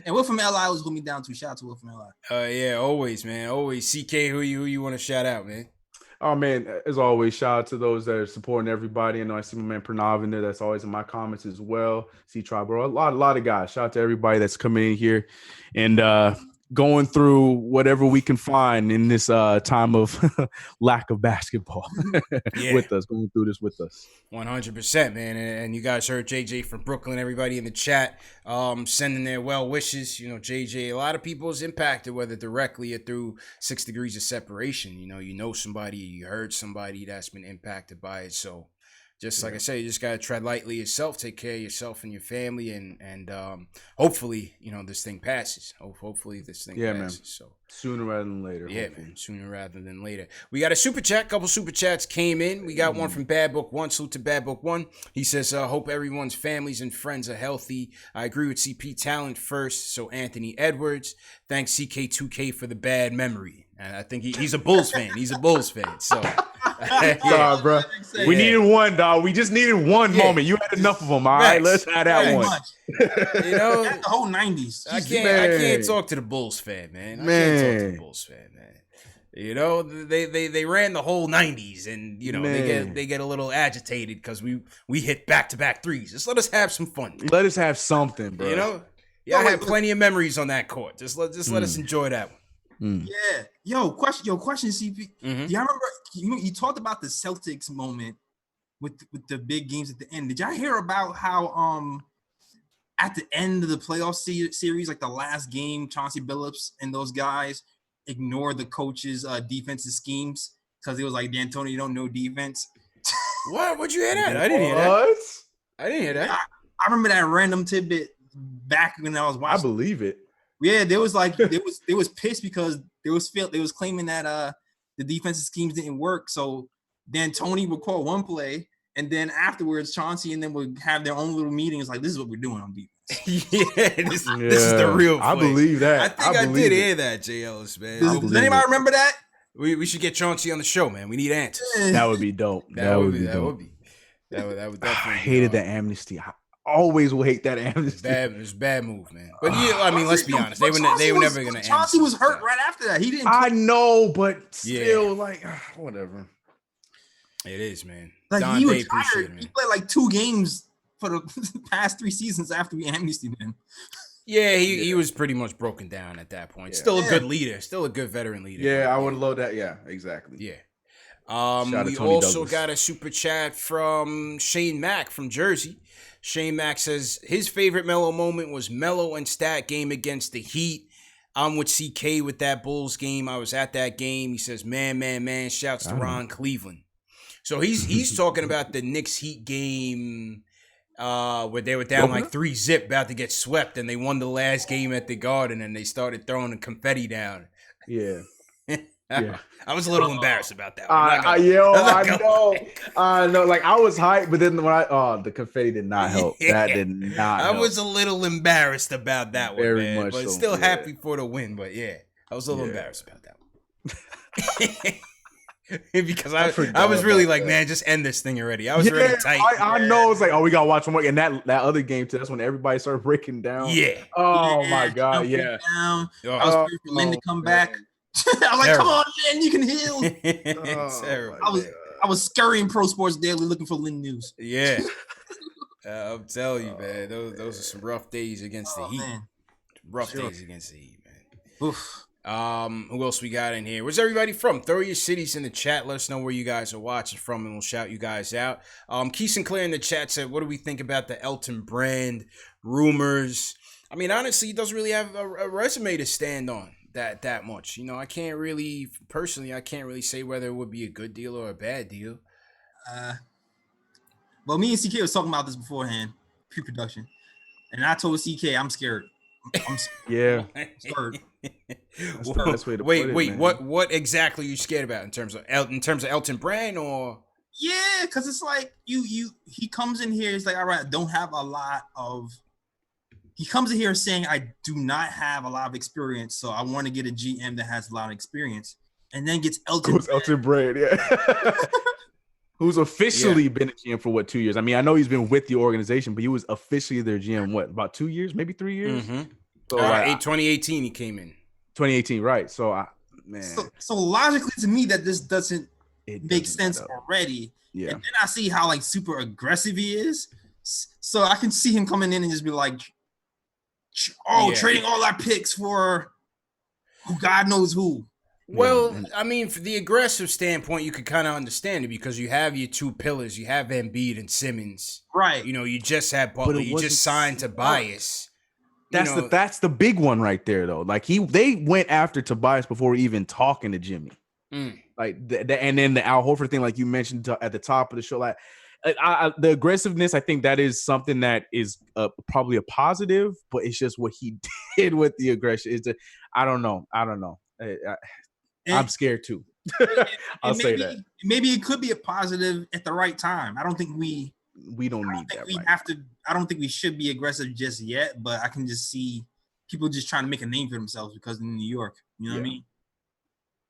And Will from LI was with me down too. Shout out to Will from LI. Yeah, always, man. Always. CK, who you want to shout out, man? Oh man, as always, shout out to those that are supporting everybody. I know I see my man Pranav in there. That's always in my comments as well. See Tribe, bro. A lot of guys. Shout out to everybody that's coming in here and going through whatever we can find in this time of lack of basketball with us, going through this with us. 100%, man. And you guys heard JJ from Brooklyn, everybody in the chat sending their well wishes. JJ, a lot of people is impacted, whether directly or through 6 degrees of separation. You know somebody, you heard somebody that's been impacted by it. So just like I say, you just got to tread lightly yourself, take care of yourself and your family, and hopefully, this thing passes. Hopefully this thing passes. Man. So sooner rather than later. Yeah, hopefully. Man, sooner rather than later. We got a super chat. Couple super chats came in. We got one from Bad Book 1. Salute to Bad Book 1. He says, hope everyone's families and friends are healthy. I agree with CP talent first. So Anthony Edwards. Thanks CK2K for the bad memory. And I think he's a Bulls fan. He's a Bulls fan. So, sorry, bro. We needed one, dog. We just needed one moment. You had enough of them. All right, let's have that one. The whole 90s. I can't talk to the Bulls fan, man. I can't talk to the Bulls fan, man. They ran the whole 90s, and they get a little agitated because we hit back-to-back threes. Just let us have some fun. Let us have something, bro. I had plenty of memories on that court. Just let us enjoy that one. Yeah. Yo, question, CP. Mm-hmm. Do y'all remember you talked about the Celtics moment with the big games at the end? Did y'all hear about how at the end of the playoff series, like the last game, Chauncey Billups and those guys ignored the coach's defensive schemes because it was like, D'Antoni, you don't know defense. What? What'd you hear that? I didn't hear that. I didn't hear that. I remember that random tidbit back when I was watching. I believe it. Yeah, there was like they was pissed because they was claiming that the defensive schemes didn't work. So then Tony would call one play, and then afterwards Chauncey and them would have their own little meetings like, this is what we're doing on defense. This is the real play. I believe that. I think I did hear that, J. Ellis, man. Does anybody remember that? We should get Chauncey on the show, man. We need answers. That would be dope. That would definitely. I hated the amnesty. I always will hate that amnesty. It was a bad move, man. But yeah, I mean, let's be honest. They were never gonna. Chauncey was hurt right after that. He didn't. I know, but still, like, whatever. It is, man. Like he was tired. He played like 2 games for the past 3 seasons after we amnestied him. Yeah, he was pretty much broken down at that point. Yeah. Still a good leader. Still a good veteran leader. Yeah, I would love that. Yeah, exactly. Yeah. We also got a super chat from Shane Mack from Jersey. Shane Mack says his favorite Melo moment was Melo and stat game against the Heat. I'm with CK with that Bulls game. I was at that game. He says, man. Shouts to Ron Cleveland. So he's talking about the Knicks Heat game where they were down like 3-0, about to get swept, and they won the last game at the Garden, and they started throwing the confetti down. Yeah. Yeah. I was a little embarrassed about that. I know. Like I was hyped, but then when the confetti did not help. That did not. I was a little embarrassed about that one, Very man. Much but so, still happy for the win. But yeah, I was a little embarrassed about that one. Because I was really like, man, just end this thing already. I was really tight. I know. It's like, we gotta watch one more. And that other game too. That's when everybody started breaking down. Yeah. Oh my god. Yeah. I was waiting for Lynn to come back. I was like, come on, Lynn, you can heal. I was scurrying Pro Sports Daily looking for Lynn news. Yeah. I'm telling you, man, those are some rough days against the Heat. Man. Rough days against the Heat, man. Oof. Who else we got in here? Where's everybody from? Throw your cities in the chat. Let us know where you guys are watching from, and we'll shout you guys out. Keith Sinclair in the chat said, what do we think about the Elton brand rumors? I mean, honestly, he doesn't really have a resume to stand on that much. You know, I can't really say whether it would be a good deal or a bad deal. Well, me and CK was talking about this beforehand, pre-production, and I told CK I'm scared. I'm scared. Yeah. Scared. Wait. What exactly are you scared about in terms of Elton Brand or? Yeah, because it's like he comes in here. It's like, all right, I don't have a lot of. He comes in here saying, I do not have a lot of experience, so I want to get a GM that has a lot of experience, and then gets Elton Brand, yeah. Who's officially been a GM for 2 years? I mean, I know he's been with the organization, but he was officially their GM, about 2 years, maybe 3 years? Mm-hmm. So 2018 he came in. 2018, right. So, So logically to me that this doesn't make sense already. Yeah. And then I see how like super aggressive he is. So I can see him coming in and just be like, trading all our picks for who God knows who. Well, I mean, for the aggressive standpoint, you could kind of understand it because you have your 2 pillars. You have Embiid and Simmons. Right. You know, you just had Butler. You just signed Tobias. That's the big one right there, though. Like they went after Tobias before even talking to Jimmy. Like and then the Al Horford thing, like you mentioned at the top of the show, like the aggressiveness. I think that is something that is probably a positive, but it's just what he did with the aggression. I don't know. I'm scared too. I'll say that. Maybe it could be a positive at the right time. I don't think we don't need that. I don't think we should be aggressive just yet, but I can just see people just trying to make a name for themselves because in New York, you know what I mean?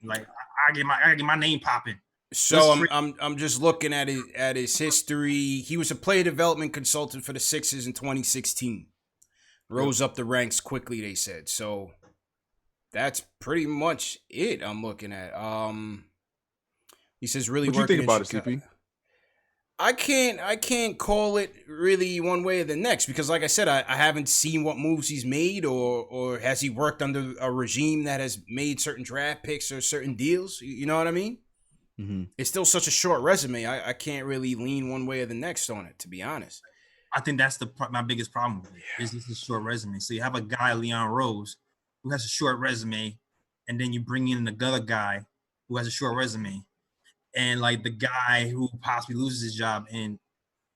Like I get my name popping. So I'm just looking at his history. He was a player development consultant for the Sixers in 2016. Rose up the ranks quickly, they said. So that's pretty much it I'm looking at. He says really working. What do you think about it, CP? I can't call it really one way or the next because, like I said, I haven't seen what moves he's made or has he worked under a regime that has made certain draft picks or certain deals. You know what I mean? Mm-hmm. It's still such a short resume. I can't really lean one way or the next on it, to be honest. I think that's my biggest problem is this is a short resume. So you have a guy, Leon Rose, who has a short resume, and then you bring in another guy who has a short resume. and like the guy who possibly loses his job, and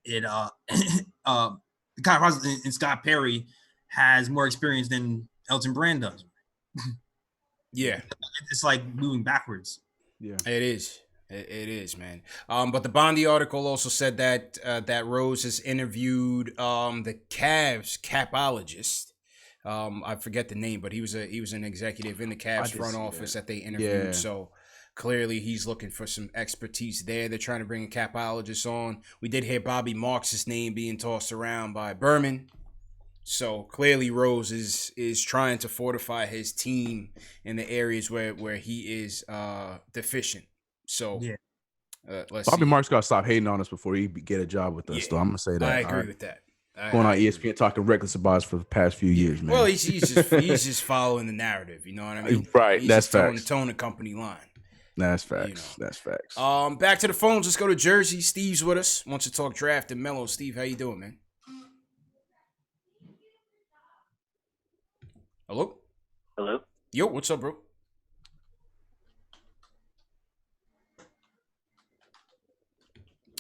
it the guy in Scott Perry has more experience than Elton Brand does. Yeah, it's like moving backwards. Yeah, it is. It is, man. But the Bondi article also said that that Rose has interviewed the Cavs capologist. I forget the name, but he was an executive in the Cavs front office that they interviewed. Yeah. So clearly he's looking for some expertise there. They're trying to bring a capologist on. We did hear Bobby Marks' name being tossed around by Berman. So clearly Rose is trying to fortify his team in the areas where he is deficient. So yeah. Bobby Marks got to stop hating on us before he get a job with us. So I'm gonna say that. I agree with that. Going on ESPN talking reckless about us for the past few years, man. Well, he's just following the narrative. You know what I mean? Right. He's that's just facts. Towing the company line. That's facts. That's facts. Back to the phones. Let's go to Jersey. Steve's with us. Wants to talk draft and Melo. Steve, how you doing, man? Hello? Hello? Yo, what's up, bro?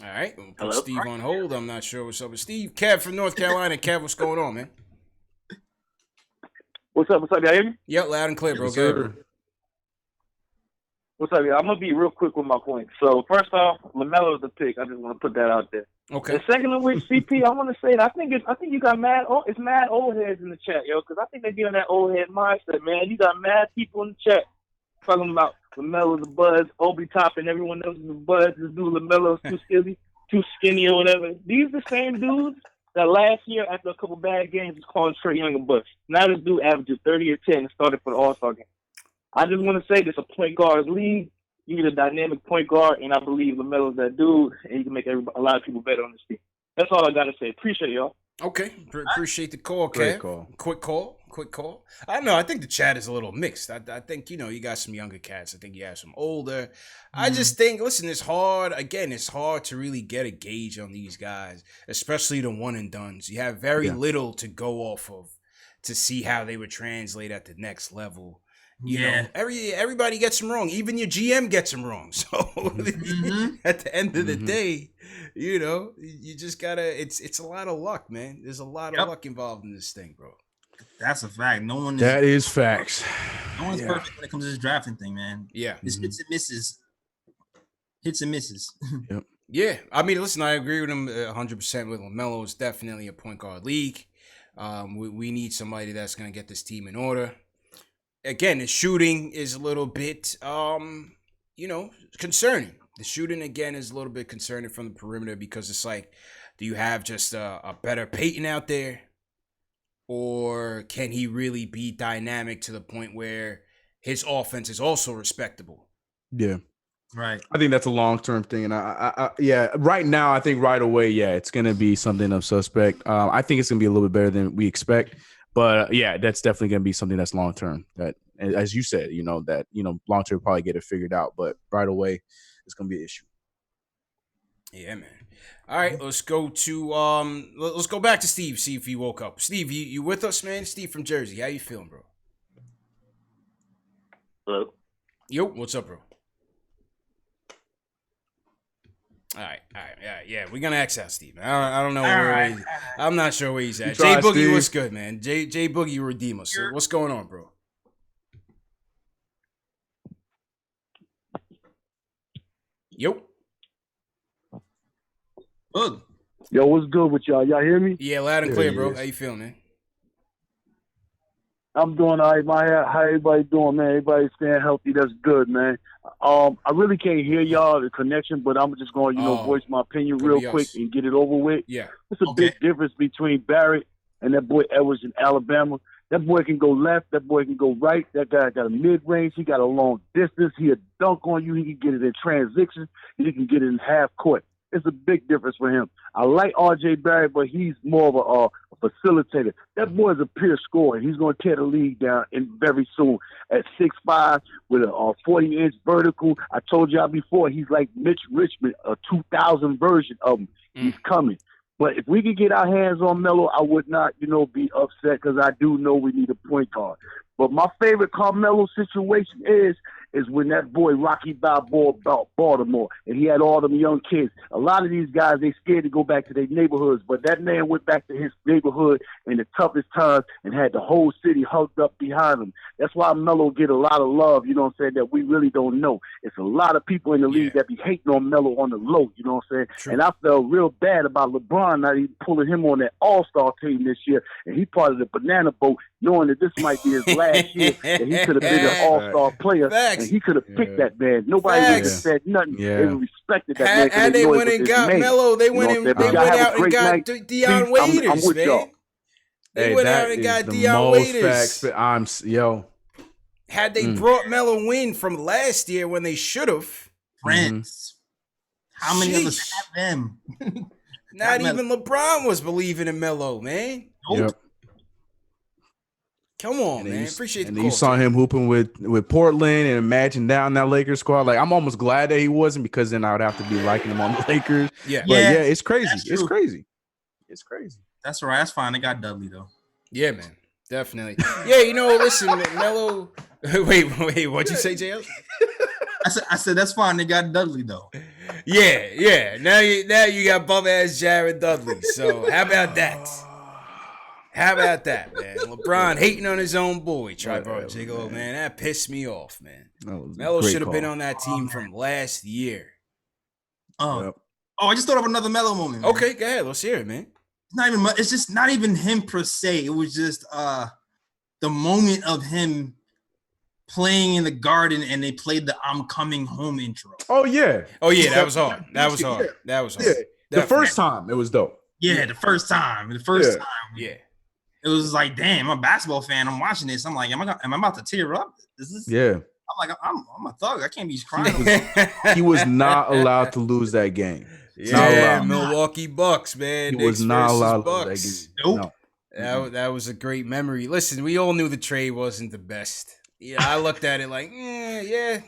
All right, we'll put Steve on hold. I'm not sure what's up with Steve. Kev from North Carolina. Kev, what's going on, man? What's up? Y'all hear me? Yep, loud and clear, bro. Good. What's up, y'all? I'm going to be real quick with my points. So, first off, LaMelo is the pick. I just want to put that out there. Okay. And second of which, CP, I want to say that I think you got mad old heads in the chat, yo, because I think they get in that old head mindset, man. You got mad people in the chat talking about LaMelo is a buzz, Obi Toppin, everyone else is a buzz. This dude LaMelo is too skinny or whatever. These the same dudes that last year after a couple bad games was calling Trae Young a bust. Now this dude averages 30 or 10 and started for the All-Star game. I just want to say this: a point guard league. You need a dynamic point guard, and I believe LaMelo's that dude, and he can make a lot of people better on this team. That's all I got to say. Appreciate y'all. Okay. Appreciate the call, Kev. Quick call. I don't know. I think the chat is a little mixed. I think, you got some younger cats. I think you have some older. I just think, listen, it's hard. Again, it's hard to really get a gauge on these guys, especially the one and dones. You have very little to go off of to see how they would translate at the next level. You know, everybody gets them wrong. Even your GM gets them wrong. So at the end of the day, you just gotta. It's a lot of luck, man. There's a lot of luck involved in this thing, bro. That's a fact. That is facts. No one's perfect when it comes to this drafting thing, man. Yeah, it's hits and misses. Hits and misses. Yep. Yeah, I mean, listen, I agree with him 100%. With LaMelo, it's definitely a point guard league. We need somebody that's gonna get this team in order. Again, the shooting is a little bit, concerning. The shooting, again, is a little bit concerning from the perimeter because it's like, do you have just a better Peyton out there? Or can he really be dynamic to the point where his offense is also respectable? Yeah. Right. I think that's a long-term thing. And right now, I think right away, it's going to be something of suspect. I think it's going to be a little bit better than we expect. But that's definitely going to be something that's long term. That, as you said, long term probably get it figured out. But right away, it's going to be an issue. Yeah, man. All right, let's go back to Steve. See if he woke up. Steve, you with us, man? Steve from Jersey. How you feeling, bro? Hello. Yo, what's up, bro? All right, yeah, we're gonna X out Steve. I don't know where he's. I'm not sure where he's at. Jay Boogie, Steve. What's good, man? Jay Boogie, redeem us. So what's going on, bro? Yo. Good. Yo, what's good with y'all? Y'all hear me? Yeah, loud and clear, bro. How you feeling, man? I'm doing all right. How everybody doing, man? Everybody staying healthy. That's good, man. I really can't hear y'all, the connection, but I'm just going to, voice my opinion real quick and get it over with. Yeah. It's a big difference between Barrett and that boy Edwards in Alabama. That boy can go left. That boy can go right. That guy got a mid-range. He got a long distance. He'll dunk on you. He can get it in transition. He can get it in half court. It's a big difference for him. I like R.J. Barrett, but he's more of a facilitator. That boy is a pure scorer. He's going to tear the league down very soon at 6'5", with a 40-inch vertical. I told y'all before, he's like Mitch Richmond, a 2000 version of him. He's coming. But if we could get our hands on Melo, I would not, be upset because I do know we need a point guard. But my favorite Carmelo situation is is when that boy Rocky Balboa bought Baltimore, and he had all them young kids. A lot of these guys, they scared to go back to their neighborhoods, but that man went back to his neighborhood in the toughest times and had the whole city hugged up behind him. That's why Melo get a lot of love, you know what I'm saying, that we really don't know. It's a lot of people in the league that be hating on Melo on the low, you know what I'm saying? True. And I felt real bad about LeBron not even pulling him on that All-Star team this year, and he part of the banana boat, knowing that this might be his last year, and he could have been an All-Star player, and he could have picked that man. Nobody even said nothing. They respected that man. And they went and got Melo. They went out and got Deion Waiters, man. They went out and got Deion Waiters. Had they brought Melo in from last year when they should have. Friends. How many of us have them? Not even LeBron was believing in Melo, man. Yep. Come on, man. Appreciate the call. And you saw him hooping with Portland and imagine down that Lakers squad. Like, I'm almost glad that he wasn't, because then I would have to be liking him on the Lakers. Yeah. But it's crazy. It's crazy. It's crazy. That's all right. That's fine. They got Dudley, though. Yeah, man. Definitely. Yeah, listen, Melo. Wait. What'd you say, JL? I said that's fine. They got Dudley, though. Yeah. Now you got bum ass Jared Dudley. So how about that? How about that, man? LeBron hating on his own boy, Tribal Gigolo, man. That pissed me off, man. Melo should have been on that team from last year. I just thought of another Melo moment. Man. Okay, go ahead. Let's hear it, man. It's just not even him per se. It was just the moment of him playing in the Garden, and they played the "I'm Coming Home" intro. Oh yeah, that was hard. That was hard. Yeah. The first time it was dope. Yeah, the first time. Yeah. It was like, damn, I'm a basketball fan. I'm watching this. I'm like, am I about to tear up? Yeah. I'm like, I'm a thug. I can't be crying. He was not allowed to lose that game. Yeah, Milwaukee Bucks, man. He was not allowed to lose that game. Nope. No. That was a great memory. Listen, we all knew the trade wasn't the best. Yeah, I looked at it like,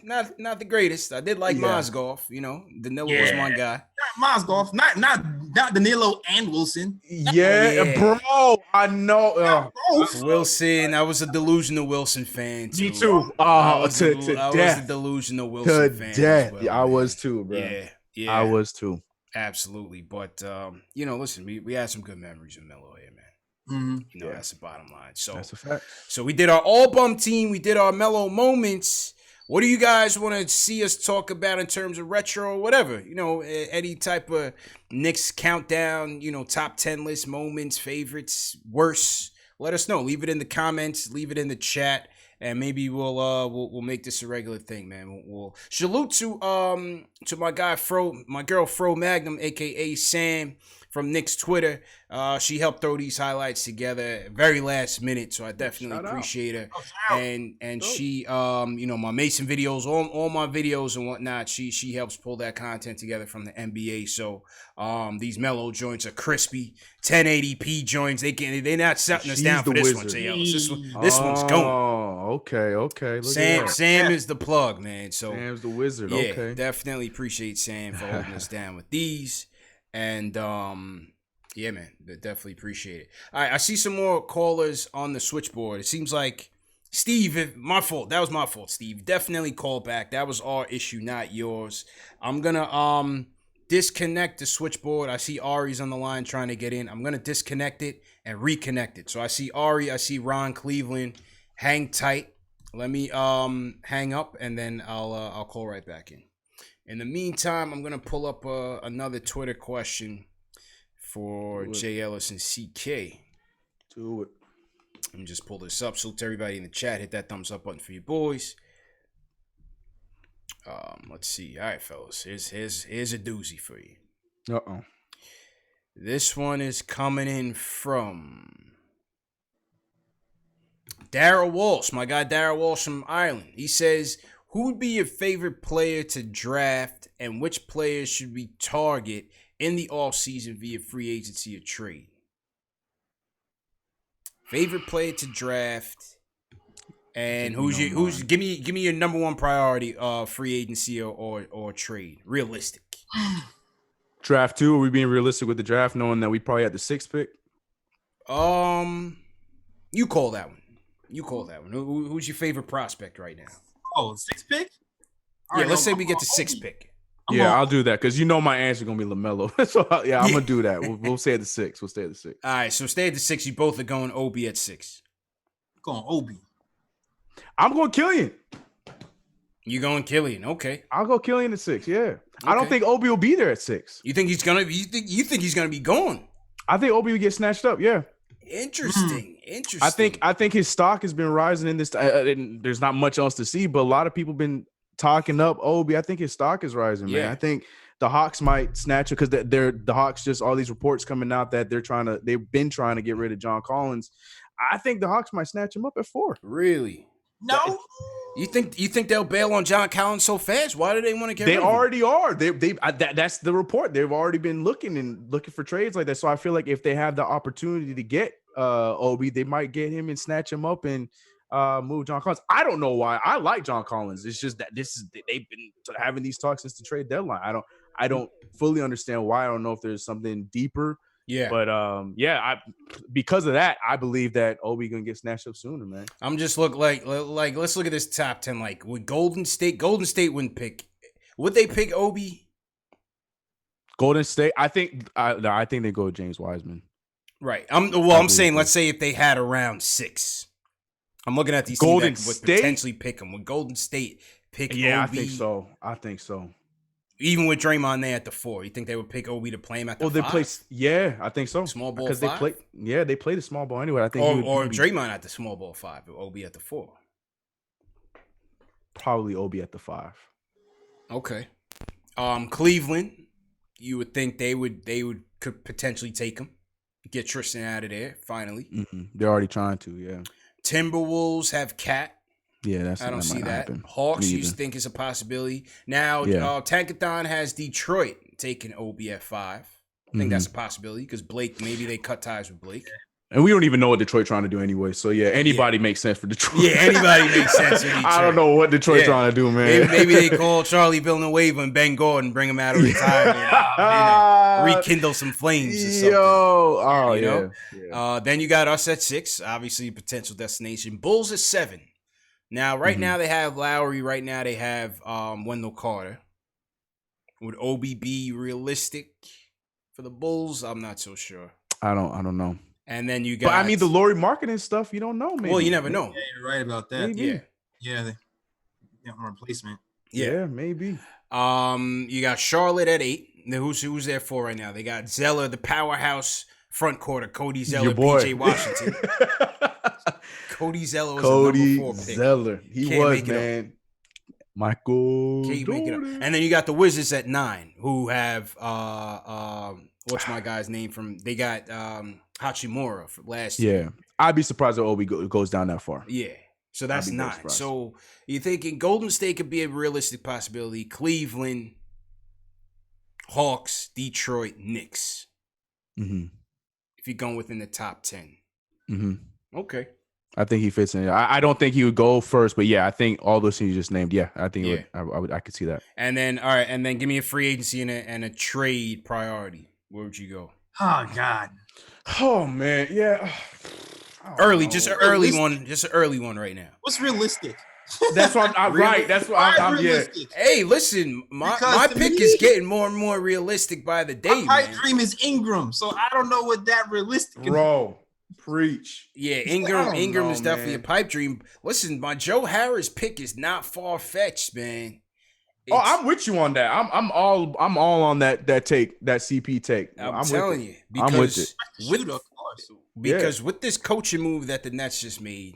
not the greatest. I did like Mozgov, Danilo was my guy. Not Mozgov, not Danilo and Wilson. Bro, I know. Wilson, I was a delusional Wilson fan too. Me too. I was a delusional Wilson fan. Death. Well, yeah, I was too, bro. Yeah. I was too. Absolutely. But listen, we had some good memories of Melo here, man. Mm-hmm. That's the bottom line. So that's a fact. So we did our all bum team. We did our Melo moments. What do you guys want to see us talk about in terms of retro or whatever? Any type of Knicks countdown, top 10 list moments, favorites, worse. Let us know. Leave it in the comments. Leave it in the chat. And maybe we'll make this a regular thing, man. We'll salute to my guy my girl Fro Magnum, aka Sam from Knicks Twitter. She helped throw these highlights together very last minute, so I definitely appreciate her. And she, my Mason videos, all my videos and whatnot, she helps pull that content together from the NBA. So these Melo joints are crispy, 1080p joints. They're not setting us down for this one, JL. This one's going. Oh, okay. Sam is the plug, man. So Sam's the wizard. Yeah, Okay, definitely appreciate Sam for holding us down with these. And yeah, man, definitely appreciate it. All right, I see some more callers on the switchboard. It seems like Steve, my fault. That was my fault, Steve. Definitely call back. That was our issue, not yours. I'm gonna disconnect the switchboard. I see Ari's on the line trying to get in. I'm gonna disconnect it and reconnect it. So I see Ari, I see Ron Cleveland. Hang tight. Let me hang up and then I'll call right back in. In the meantime, I'm gonna pull up another Twitter question for Jay Ellis and CK. Do it. Let me just pull this up. Salute to everybody in the chat. Hit that thumbs up button for you boys. Let's see. All right, fellas. Here's a doozy for you. This one is coming in from Daryl Walsh, my guy Daryl Walsh from Ireland. He says, who would be your favorite player to draft and which players should we target in the offseason via free agency or trade? Favorite player to draft and give me your number one priority free agency or trade. Realistic. Draft 2, are we being realistic with the draft knowing that we probably had the 6th pick? You call that one. Who's your favorite prospect right now? Oh, 6th pick? Yeah, let's say we get the 6th pick. I'll do that because my answer is gonna be LaMelo. So I'm gonna do that. We'll stay at the 6. We'll stay at the 6. All right, so stay at the 6. You both are going Obi at 6. Going Obi. I'm going Killian. You going Killian? Okay. I'll go Killian at 6. Yeah. Okay. I don't think Obi will be there at 6. You think he's gonna? You think he's gonna be gone? I think Obi will get snatched up. Yeah. Interesting. I think his stock has been rising in this. There's not much else to see, but a lot of people been talking up Obi. I think his stock is rising, man. I think the Hawks might snatch it because the Hawks just all these reports coming out that they've been trying to get rid of John Collins. I think the Hawks might snatch him up at 4. Really? No. You think they'll bail on John Collins so fast? Why do they want to get? They already are. That's the report. They've already been looking for trades like that. So I feel like if they have the opportunity to get Obi, they might get him and snatch him up and move John Collins. I don't know why. I like John Collins. It's just that they've been having these talks since the trade deadline. I don't fully understand why. I don't know if there's something deeper. Yeah, but because of that, I believe that Obi gonna get snatched up sooner, man. I'm just like let's look at this top 10. Like, would Golden State wouldn't pick? Would they pick Obi? Golden State, I think they go with James Wiseman. Right. I'm saying, let's say if they had around 6. I'm looking at these Golden teams that would State? potentially pick him. Would Golden State pick Obi? I think so. Even with Draymond there at the 4, you think they would pick Obi to play him at the 5? They play. Yeah, I think so. Small ball because 5? they play the small ball anyway. I think or Draymond at the small ball 5, Obi at the 4. Probably Obi at the 5. Okay. Cleveland, you would think they could potentially take him, get Tristan out of there finally. Mm-hmm. They're already trying to. Yeah. Timberwolves have Cat. Yeah, I don't see that. Happen. Hawks, you think is a possibility. Now, Tankathon has Detroit taking Obi at 5. I think that's a possibility because Blake, maybe they cut ties with Blake. And we don't even know what Detroit trying to do anyway. So, anybody makes sense for Detroit. Yeah, anybody makes sense for Detroit. I don't know what Detroit trying to do, man. Maybe they call Charlie Villanueva and Ben Gordon, bring him out of retirement, rekindle some flames or something. Then you got us at 6, obviously potential destination. Bulls at 7. Now, now they have Lowry. Right now they have Wendell Carter. Would Obi be realistic for the Bulls? I'm not so sure. I don't know. And then you got. But I mean, the Lowry marketing stuff, you don't know, man. Well, you never know. Yeah, you're right about that. Maybe. Yeah. Replacement. Yeah, maybe. You got Charlotte at 8. Who's there for right now? They got Zeller, the powerhouse front quarter, Cody Zeller, PJ Washington. Cody Zeller was a number 4 pick. Zeller. He was, man. Michael. Can't make it up. And then you got the Wizards at 9, who have what's my guy's name from? They got Hachimura from last year. Yeah, I'd be surprised if Obi goes down that far. Yeah, so that's 9. So you're thinking Golden State could be a realistic possibility. Cleveland, Hawks, Detroit, Knicks. Mm-hmm. If you're going within the top 10. Mm-hmm. Okay. I think he fits in. I don't think he would go first, but I think all those things you just named. Yeah, I think he would. I could see that. And then, all right, and then give me a free agency and a trade priority. Where would you go? Oh God. Oh man, yeah. Just an early one right now. What's realistic? That's what I'm right. That's what I'm realistic. Hey, listen, my pick is getting more and more realistic by the day. My dream is Ingram, so I don't know what that realistic is. Bro. Preach. Yeah, Ingram is definitely a pipe dream. Listen, my Joe Harris pick is not far fetched, man. I'm with you on that. I'm all on that take, that CP take. I'm telling you, because I'm with it. With this coaching move that the Nets just made,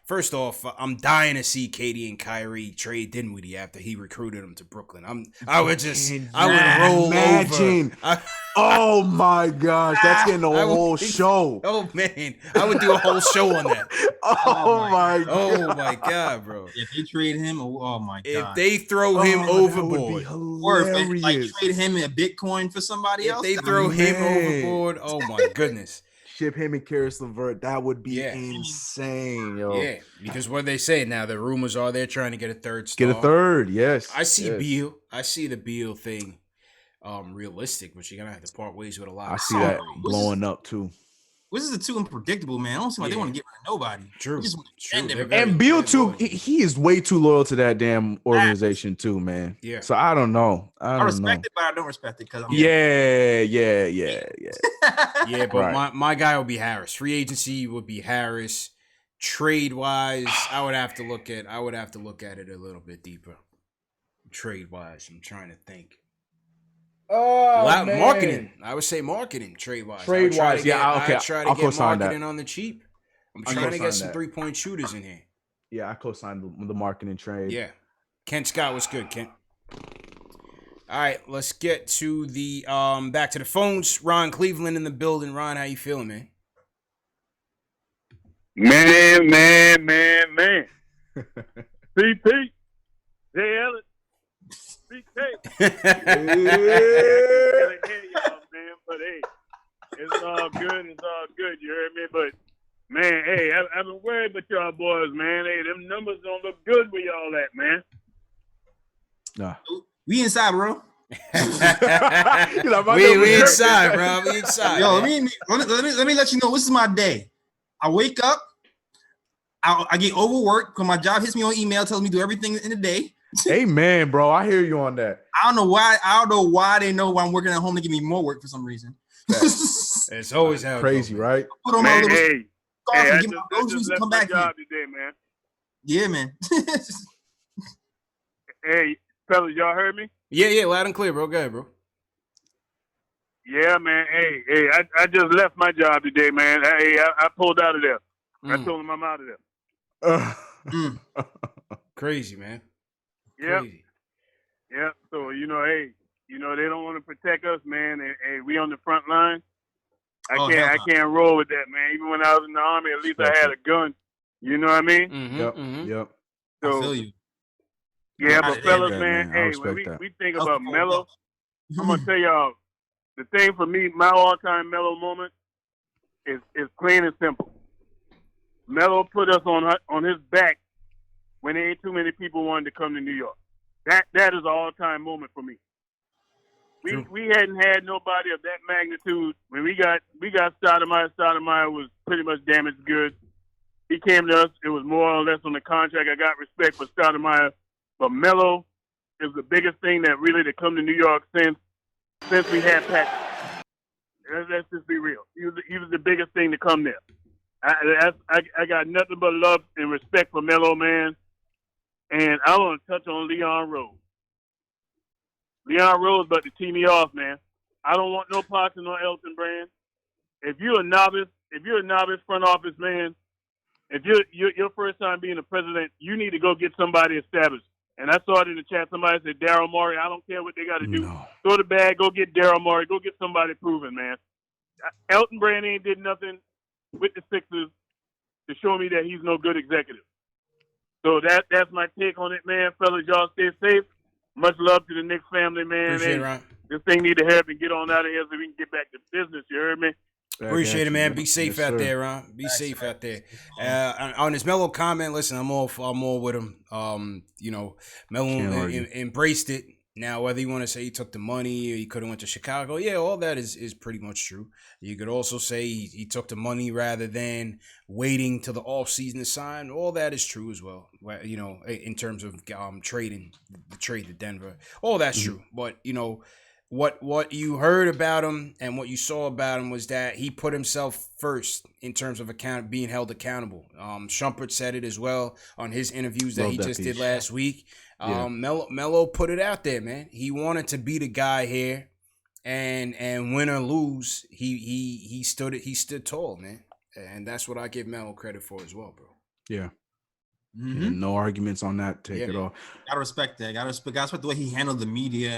first off, I'm dying to see KD and Kyrie trade Dinwiddie after he recruited them to Brooklyn. I would roll over. Oh my gosh, that's getting a whole show. Oh man, I would do a whole show on that. Oh my god, bro. If they trade him, oh my god. If they throw him overboard, or if they trade him in Bitcoin for somebody else, if they throw him overboard, oh my goodness. Ship him and Karis LeVert, that would be insane, yo. Yeah, because what they say now, the rumors are they're trying to get a third star. Get a third, yes. I see Beal. I see the Beal thing realistic, but you're gonna have to part ways with a lot. I see that blowing up too. Wizards are too unpredictable, man. I don't seem like they want to get rid of nobody. True. And Beal too. He is way too loyal to that damn organization too, man. Yeah. So I don't know. I respect it, but I don't respect it because I'm Yeah, but right. my guy will be Harris. Free agency would be Harris. Trade wise, I would have to look at it a little bit deeper. Trade wise, I'm trying to think. Marketing. I would say marketing. Trade wise. Yeah. Okay. I try to get marketing on the cheap. I'm trying to get some 3-point shooters in here. Yeah, I co-signed the marketing trade. Yeah. Kent Scott, what's good, Kent? All right, let's get to the back to the phones. Ron Cleveland in the building. Ron, how you feeling, man? Man. CP, Jay Elton, CK. But hey, it's all good. You heard me? But man, hey, I've been worried about y'all boys, man. Hey, them numbers don't look good with y'all at, man. Nah. We inside, bro. we inside, bro. We inside. Yo, let me let you know. This is my day. I wake up. I get overworked because my job hits me on email, tells me to do everything in the day. Hey, man, bro, I hear you on that. I don't know why they know I'm working at home to give me more work for some reason. It's always how crazy, right? Put on my little I and get my groceries and come back job today, man. Yeah, man. Hey, fellas, y'all heard me? Yeah, loud and clear, bro. Go ahead, bro. Yeah, man. Hey, I just left my job today, man. Hey, I pulled out of there. I told him I'm out of there. Crazy, man. Yep. Crazy. Yep. So, they don't want to protect us, man. And we on the front line. I can't roll with that, man. Even when I was in the Army, at least I had a gun. You know what I mean? Yep. So, I feel you. Yeah, but fellas, man, hey, when we think about Melo, I'm going to tell y'all, the thing for me, my all-time Melo moment is plain and simple. Melo put us on his back when there ain't too many people wanted to come to New York. That is an all-time moment for me. We hadn't had nobody of that magnitude. When we got Stoudemire. Stoudemire was pretty much damaged goods. He came to us. It was more or less on the contract. I got respect for Stoudemire. But Melo is the biggest thing that really to come to New York since we had Pat. Let's just be real. He was the biggest thing to come there. I got nothing but love and respect for Melo, man. And I want to touch on Leon Rose. Leon Rose about to tee me off, man. I don't want no parts in no Elton brand. If you're a novice front office man, if you're your first time being a president, you need to go get somebody established. And I saw it in the chat. Somebody said Daryl Morey. I don't care what they got to do. No. Throw the bag. Go get Daryl Morey. Go get somebody proven, man. Elton Brand ain't did nothing with the Sixers to show me that he's no good executive. So that's my take on it, man. Fellas, y'all stay safe. Much love to the Knicks family, man. Appreciate it, Ron. This thing need to hurry and get on out of here so we can get back to business. You heard me? Appreciate it, man. Be safe out there, Ron. Be safe out there. On his Melo comment, listen, I'm all with him. Melo embraced it. Now, whether you want to say he took the money or he could have went to Chicago, yeah, all that is pretty much true. You could also say he took the money rather than waiting till the offseason to sign. All that is true as well. In terms of trading the trade to Denver, all that's true. But what you heard about him and what you saw about him was that he put himself first in terms of being held accountable. Shumpert said it as well on his interviews that he just did last week. Melo put it out there, man. He wanted to be the guy here, and win or lose, he stood tall, man. And that's what I give Melo credit for as well, bro. Yeah. Mm-hmm. No arguments on that take at all. Gotta respect that. Gotta respect the way he handled the media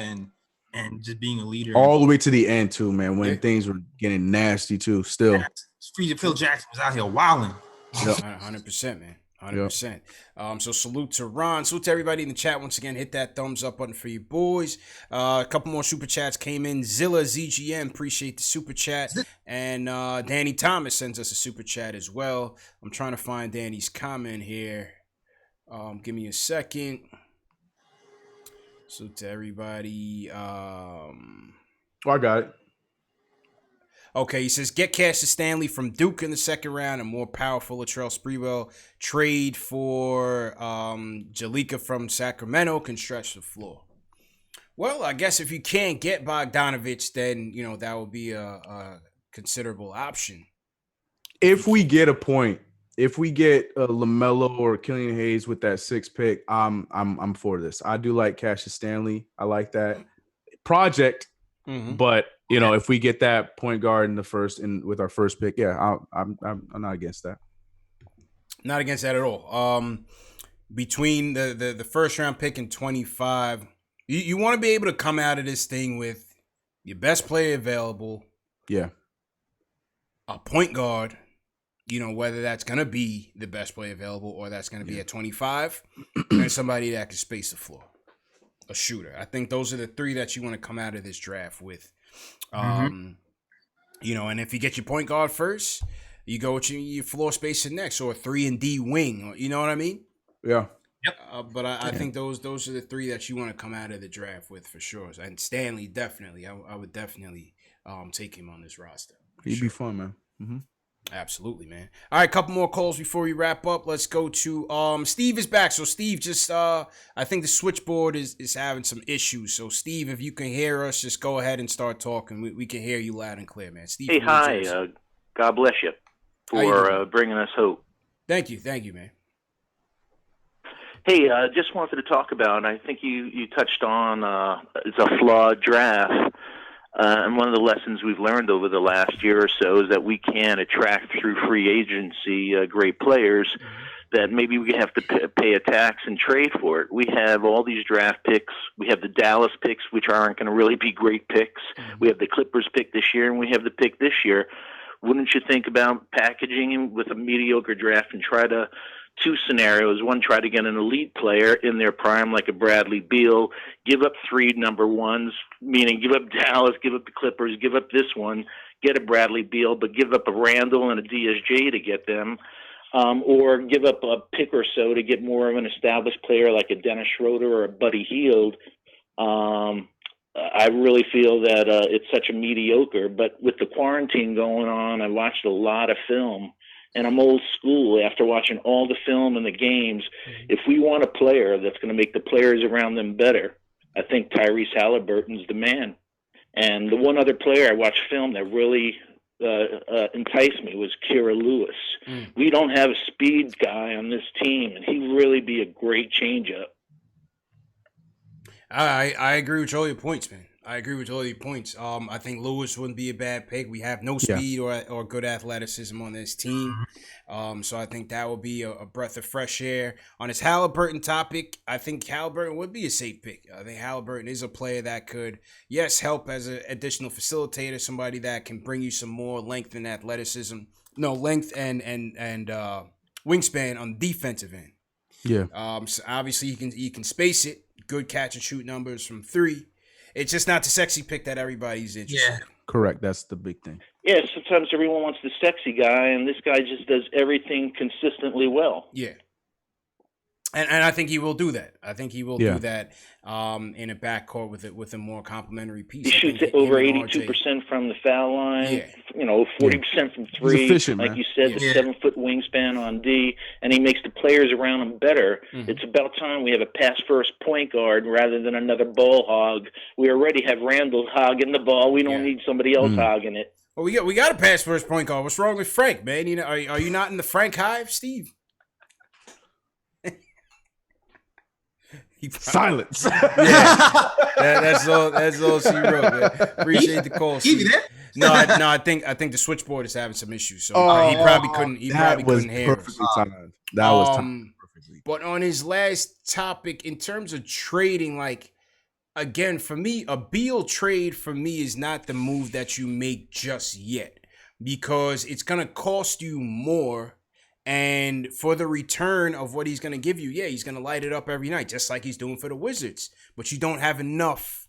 and just being a leader. All the way to the end, too, man, when things were getting nasty, too, still. Phil Jackson was out here wilding. Yep. 100%, man. 100%. So salute to Ron. Salute to everybody in the chat. Once again, hit that thumbs up button for you boys. A couple more super chats came in. Zilla ZGM, appreciate the super chat. And Danny Thomas sends us a super chat as well. I'm trying to find Danny's comment here. Give me a second. So to everybody, I got it. Okay, he says, get Cassius Stanley from Duke in the second round and more powerful Latrell Sprewell. Trade for Jalika from Sacramento can stretch the floor. Well, I guess if you can't get Bogdanovich, then, that would be a considerable option. If we get a point, if we get LaMelo or Killian Hayes with that 6th pick, I'm for this. I do like Cassius Stanley. I like that project, but if we get that point guard in the first with our first pick, I'm not against that. Not against that at all. Between the first round pick and 25, you want to be able to come out of this thing with your best player available. Yeah. A point guard. Whether that's going to be the best player available or that's going to be at 25, and somebody that can space the floor, a shooter. I think those are the 3 that you want to come out of this draft with. And if you get your point guard first, you go with your floor spacer next, or a 3-and-D wing. You know what I mean? Yeah. Yep. But I think those are the 3 that you want to come out of the draft with for sure. And Stanley, definitely. I would definitely take him on this roster. He'd be fun, man. Mm-hmm. Absolutely, man. All right, couple more calls before we wrap up. Let's go to Steve is back. So Steve, just I think the switchboard is having some issues. So Steve, if you can hear us, just go ahead and start talking. We can hear you loud and clear, man. Steve. Hey, hi. God bless you for bringing us hope. Thank you, man. Hey, just wanted to talk about, I think you touched on it's a flawed draft. And one of the lessons we've learned over the last year or so is that we can attract through free agency great players that maybe we have to pay a tax and trade for it. We have all these draft picks. We have the Dallas picks, which aren't going to really be great picks. We have the Clippers pick this year, and we have the pick this year. Wouldn't you think about packaging him with a mediocre draft and try to 2 scenarios? One, try to get an elite player in their prime like a Bradley Beal, give up 3 number ones, meaning give up Dallas, give up the Clippers, give up this one, get a Bradley Beal, but give up a Randall and a DSJ to get them, or give up a pick or so to get more of an established player like a Dennis Schroeder or a Buddy Hield. I really feel that it's such a mediocre, but with the quarantine going on, I watched a lot of film. And I'm old school after watching all the film and the games. If we want a player that's going to make the players around them better, I think Tyrese Halliburton's the man. And the one other player I watched film that really enticed me was Kira Lewis. We don't have a speed guy on this team, and he'd really be a great changeup. I agree with all your points, man. I think Lewis wouldn't be a bad pick. We have no speed or good athleticism on this team. So I think that would be a breath of fresh air. On his Halliburton topic, I think Halliburton would be a safe pick. I think Halliburton is a player that could, help as an additional facilitator, somebody that can bring you some more length and athleticism. No, length and wingspan on the defensive end. Yeah. So obviously you can space it. Good catch and shoot numbers from 3. It's just not the sexy pick that everybody's interested in. Correct. That's the big thing. Yeah, sometimes everyone wants the sexy guy, and this guy just does everything consistently well. Yeah. And I think he will do that. I think he will do that in a backcourt with a more complimentary piece. He shoots over 82% from the foul line. Yeah. 40% from 3. He's efficient, like man. you said, the 7-foot wingspan on D, and he makes the players around him better. It's about time we have a pass-first point guard rather than another ball hog. We already have Randall hogging the ball. We don't need somebody else hogging it. Well, we got a pass-first point guard. What's wrong with Frank, man? Are you not in the Frank hive, Steve? Silence. That's all she wrote, man. Appreciate the call. Steve. No, I think the switchboard is having some issues, so he probably couldn't. He probably couldn't hear us. That was timed perfectly. But on his last topic, in terms of trading, like again, for me, a Beal trade for me is not the move that you make just yet because it's gonna cost you more. And for the return of what he's going to give you, he's going to light it up every night, just like he's doing for the Wizards. But you don't have enough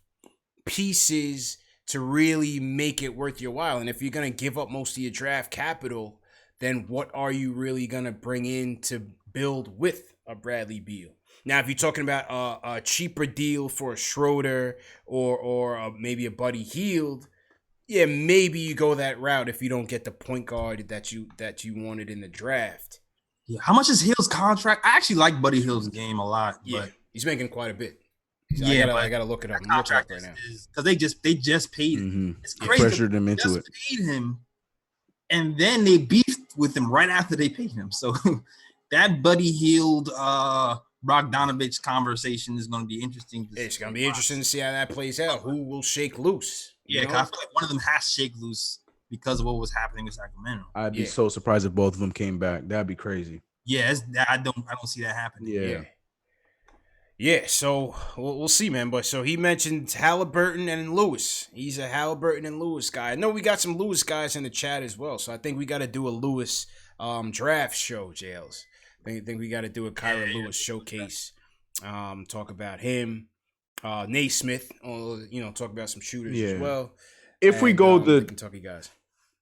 pieces to really make it worth your while. And if you're going to give up most of your draft capital, then what are you really going to bring in to build with a Bradley Beal? Now, if you're talking about a cheaper deal for a Schroeder or maybe a Buddy Hield, Yeah, maybe you go that route if you don't get the point guard that you wanted in the draft. Yeah, how much is Hill's contract? I actually like Buddy Hill's game a lot. Yeah, but he's making quite a bit. I gotta look it up. I'm looking it up right now because they just paid him. It's crazy. Pressured him into it. Paid him, and then they beefed with him right after they paid him. So that Buddy Hield Bogdanovich conversation is going to be interesting. It's going to be interesting to see how that plays out. Who will shake loose? Yeah, because I feel like one of them has to shake loose because of what was happening in Sacramento. I'd be so surprised if both of them came back. That'd be crazy. Yeah, I don't see that happening. Yeah, so we'll see, man. But so he mentioned Halliburton and Lewis. He's a Halliburton and Lewis guy. I know we got some Lewis guys in the chat as well, so I think we got to do a Lewis draft show, JLs. I think we got to do a Kyra Lewis showcase. Talk about him, Naismith. Talk about some shooters as well. If we go the Kentucky guys.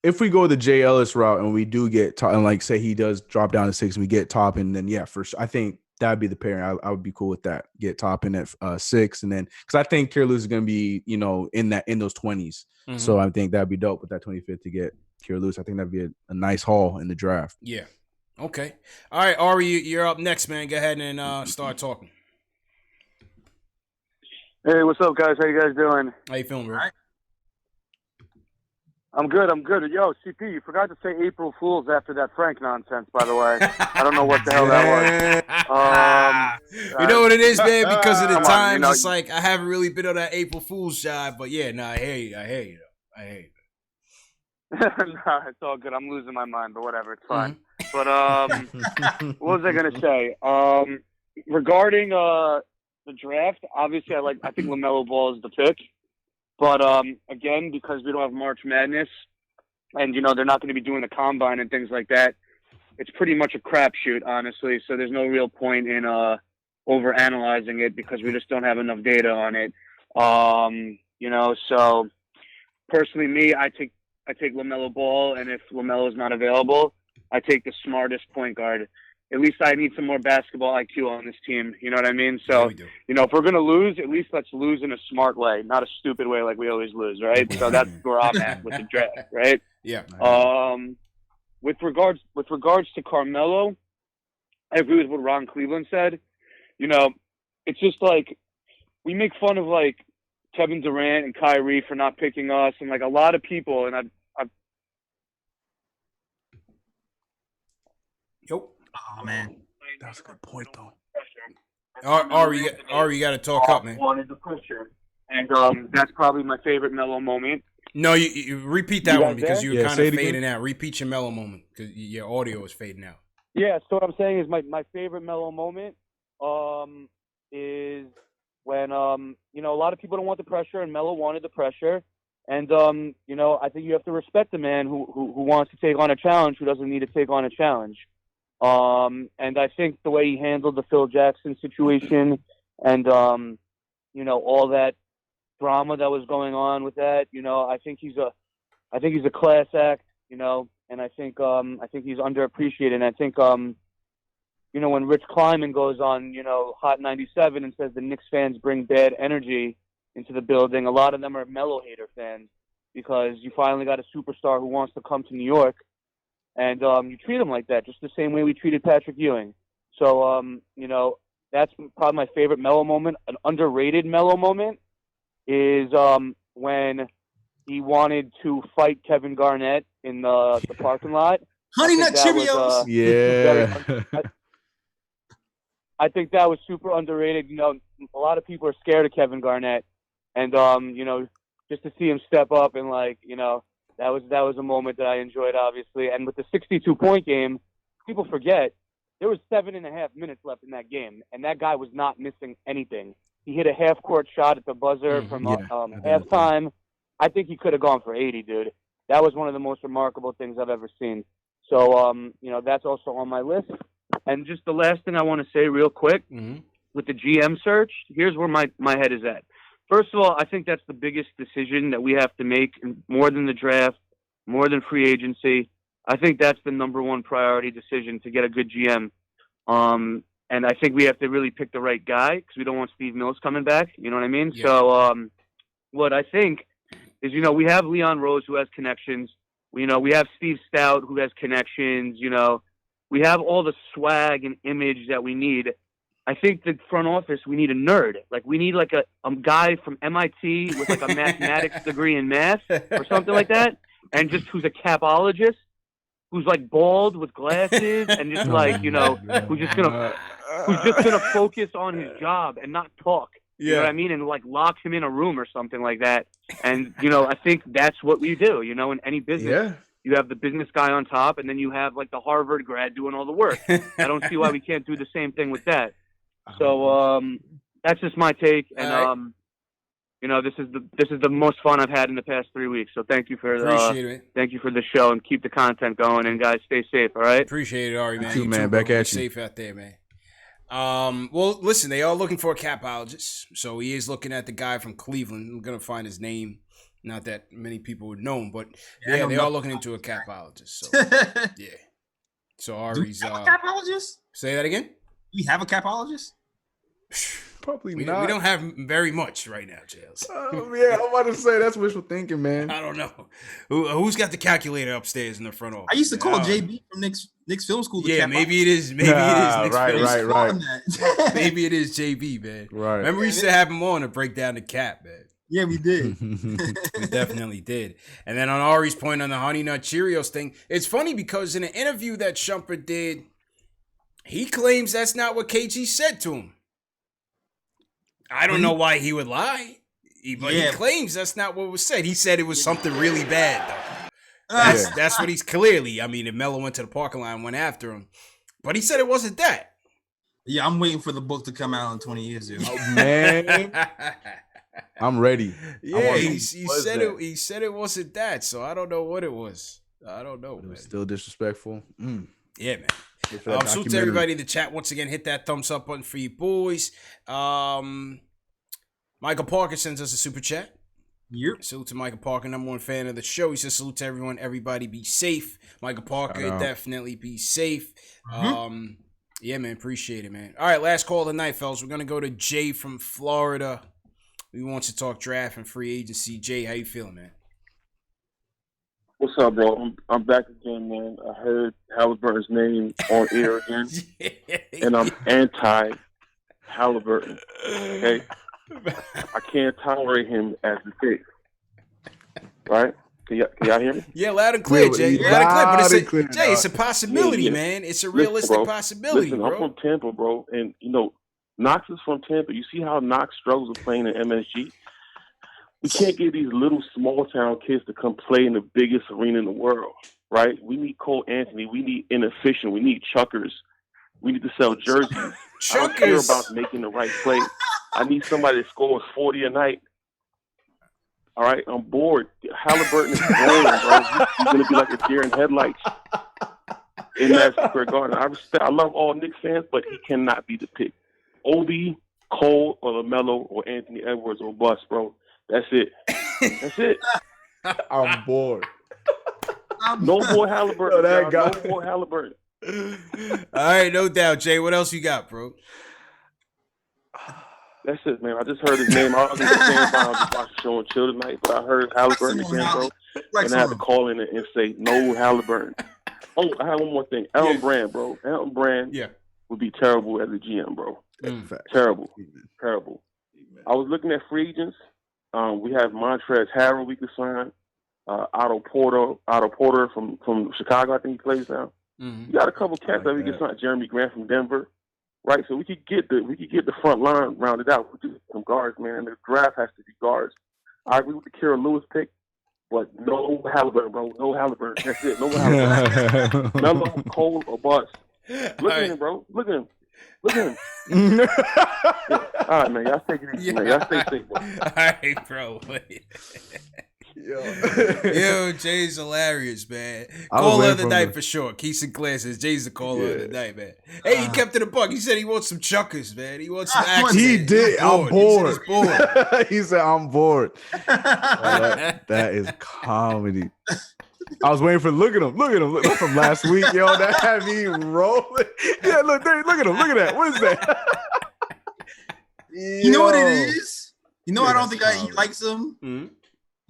If we go the Jay Ellis route and we do get and like say he does drop down to 6 and we get Toppin, then for sure, I think that'd be the pairing. I would be cool with that. Get Toppin at 6, and then because I think Kyra Lewis is going to be in those 20s, so I think that'd be dope with that 25th to get Kyra Lewis. I think that'd be a nice haul in the draft. Yeah. Okay. All right, Ari, you're up next, man. Go ahead and start talking. Hey, what's up, guys? How you guys doing? How you feeling, bro? All right. I'm good. Yo, CP, you forgot to say April Fools after that Frank nonsense, by the way. I don't know what the hell that was. You know what it is, man? Because of the times, it's like I haven't really been on that April Fool's jive, but I hear you. Nah, it's all good. I'm losing my mind, but whatever, it's fine. But what was I gonna say? Regarding the draft, obviously I think LaMelo Ball is the pick. But again, because we don't have March Madness, and they're not going to be doing the combine and things like that, it's pretty much a crapshoot, honestly. So there's no real point in overanalyzing it because we just don't have enough data on it. So personally, me, I take LaMelo Ball, and if LaMelo is not available, I take the smartest point guard. At least I need some more basketball IQ on this team. You know what I mean? So, if we're going to lose, at least let's lose in a smart way, not a stupid way like we always lose, right? So that's where I'm at with the draft, right? Yeah. With regards to Carmelo, I agree with what Ron Cleveland said. It's just like we make fun of like Kevin Durant and Kyrie for not picking us, and like a lot of people, and I've Oh man, that's a good point though. Ari, you got to talk up, man. Wanted the pressure, and that's probably my favorite Melo moment. No, you repeat that one because you were kind of fading out. Repeat your Melo moment because your audio is fading out. Yeah, so what I'm saying is my favorite Melo moment is when a lot of people don't want the pressure, and Melo wanted the pressure. And I think you have to respect the man who wants to take on a challenge, who doesn't need to take on a challenge. And I think the way he handled the Phil Jackson situation and, all that drama that was going on with that, I think he's a class act, and I think he's underappreciated. And I think, when Rich Kleiman goes on, Hot 97 and says the Knicks fans bring bad energy into the building, a lot of them are Melo hater fans because you finally got a superstar who wants to come to New York. And you treat him like that, just the same way we treated Patrick Ewing. So, that's probably my favorite Melo moment. An underrated Melo moment is when he wanted to fight Kevin Garnett in the parking lot. Honey Nut Cheerios. I think that was super underrated. A lot of people are scared of Kevin Garnett. And, just to see him step up and, that was a moment that I enjoyed, obviously. And with the 62-point game, people forget there was 7.5 minutes left in that game, and that guy was not missing anything. He hit a half-court shot at the buzzer from halftime. I think he could have gone for 80, dude. That was one of the most remarkable things I've ever seen. So, that's also on my list. And just the last thing I want to say real quick, with the GM search, here's where my head is at. First of all, I think that's the biggest decision that we have to make, more than the draft, more than free agency. I think that's the number one priority decision to get a good GM. And I think we have to really pick the right guy because we don't want Steve Mills coming back. You know what I mean? Yeah. So what I think is, you know, we have Leon Rose who has connections. You know, we have Steve Stout who has connections. You know, we have all the swag and image that we need. I think the front office, we need a nerd. Like, we need like a guy from MIT with like a mathematics degree in math or something like that, and just who's a capologist, who's like bald with glasses, and just like, you know, who's just gonna focus on his job and not talk. You know what I mean? And like lock him in a room or something like that. And, you know, I think that's what we do, you know, in any business. You have the business guy on top, and then you have like the Harvard grad doing all the work. I don't see why we can't do the same thing with that. So that's just my take, and you know, this is the most fun I've had in the past 3 weeks. So thank you for thank you for the show, and keep the content going. And guys, stay safe. All right. Appreciate it, Ari, man. You too, man. Back at you. Safe out there, man. Well, listen, they are looking for a capologist, so he is looking at the guy from Cleveland. I'm gonna find his name. Not that many people would know him, but yeah, they are looking into a capologist. So yeah. So Ari's a capologist. Say that again. We have a capologist? Probably we not. We don't have very much right now, Jails. Yeah, I'm about to say that's wishful thinking, man. I don't know. Who's got the calculator upstairs in the front office? I used to call JB from Knicks Film School. Yeah, maybe it is. Maybe it is. Knicks Right. Maybe it is JB, man. Right. Remember we used to have him on to break down the cap, man. Yeah, we did. We definitely did. And then on Ari's point on the Honey Nut Cheerios thing, it's funny because in an interview that Shumpert did, he claims that's not what KG said to him. I don't know why he would lie, but he claims that's not what was said. He said it was something really bad, though. That's what he's clearly. I mean, if Melo went to the parking lot and went after him, but he said it wasn't that. Yeah, I'm waiting for the book to come out in 20 years, dude. Oh, man. I'm ready. Yeah, he said it wasn't that, so I don't know what it was. I don't know. It was still disrespectful. Yeah, man. Salute to everybody in the chat. Once again, hit that thumbs up button for you boys. Michael Parker sends us a super chat. Yep. Salute to Michael Parker, number one fan of the show. He says salute to everyone. Everybody be safe. Michael Parker, definitely be safe. Yeah, man. Appreciate it, man. All right, last call of the night, fellas. We're going to go to Jay from Florida. We want to talk draft and free agency. Jay, how you feeling, man? What's up, bro? I'm back again, man. I heard Halliburton's name on air again, and I'm anti-Halliburton. Okay, I can't tolerate him as the pick. Right? Can y'all hear me? Yeah, loud and clear, Jay. Loud and clear. But it's a possibility, man. It's a realistic possibility, bro. I'm from Tampa, bro, and you know, Knox is from Tampa. You see how Knox struggles with playing in MSG? We can't get these little small town kids to come play in the biggest arena in the world, right? We need Cole Anthony. We need Inefficient. We need Chuckers. We need to sell jerseys. I don't care about making the right play. I need somebody that scores 40 a night. All right, I'm bored. Halliburton is boring, bro. He's going to be like a deer in headlights in Madison Square Garden. I love all Knicks fans, but he cannot be the pick. Obi, Cole, or LaMelo, or Anthony Edwards, or bust, bro. That's it. That's it. I'm bored. No more Halliburton. No more Halliburton. All right, no doubt, Jay. What else you got, bro? That's it, man. I just heard his name. I was going to stand by. I was watching the show and chill tonight, but I heard Halliburton again, bro. And I had to call in and say, no Halliburton. Oh, I have one more thing. Elton Brand, bro. Elton Brand would be terrible as a GM, bro. Terrible. Terrible. I was looking at free agents. We have Montrezl Harrell we could sign. Otto Porter from Chicago, I think he plays now. You got a couple cats that we can sign. Jeremy Grant from Denver, right? So we could get the front line rounded out with some guards, man. And the draft has to be guards. I agree with the Kira Lewis pick, but no Halliburton, bro. No Halliburton. That's it. No Halliburton. Melo, Cole, or bust. Look at him, bro. Look at him. Look at him. All right, man. Y'all take it easy, man. Y'all stay safe, bro. All right, bro. Yo, Jay's hilarious, man. Caller of the night for sure. Keith Sinclair says Jay's the caller of the night, man. Hey, he kept it a buck. He said he wants some chuckers, man. He wants some action. He did. I'm bored. He said I'm bored. That is comedy. I was waiting for look at him from last week, yo. That had me rolling. Yeah, look at him. Look at that. What is that? You know what it is? You know, I don't think he likes him.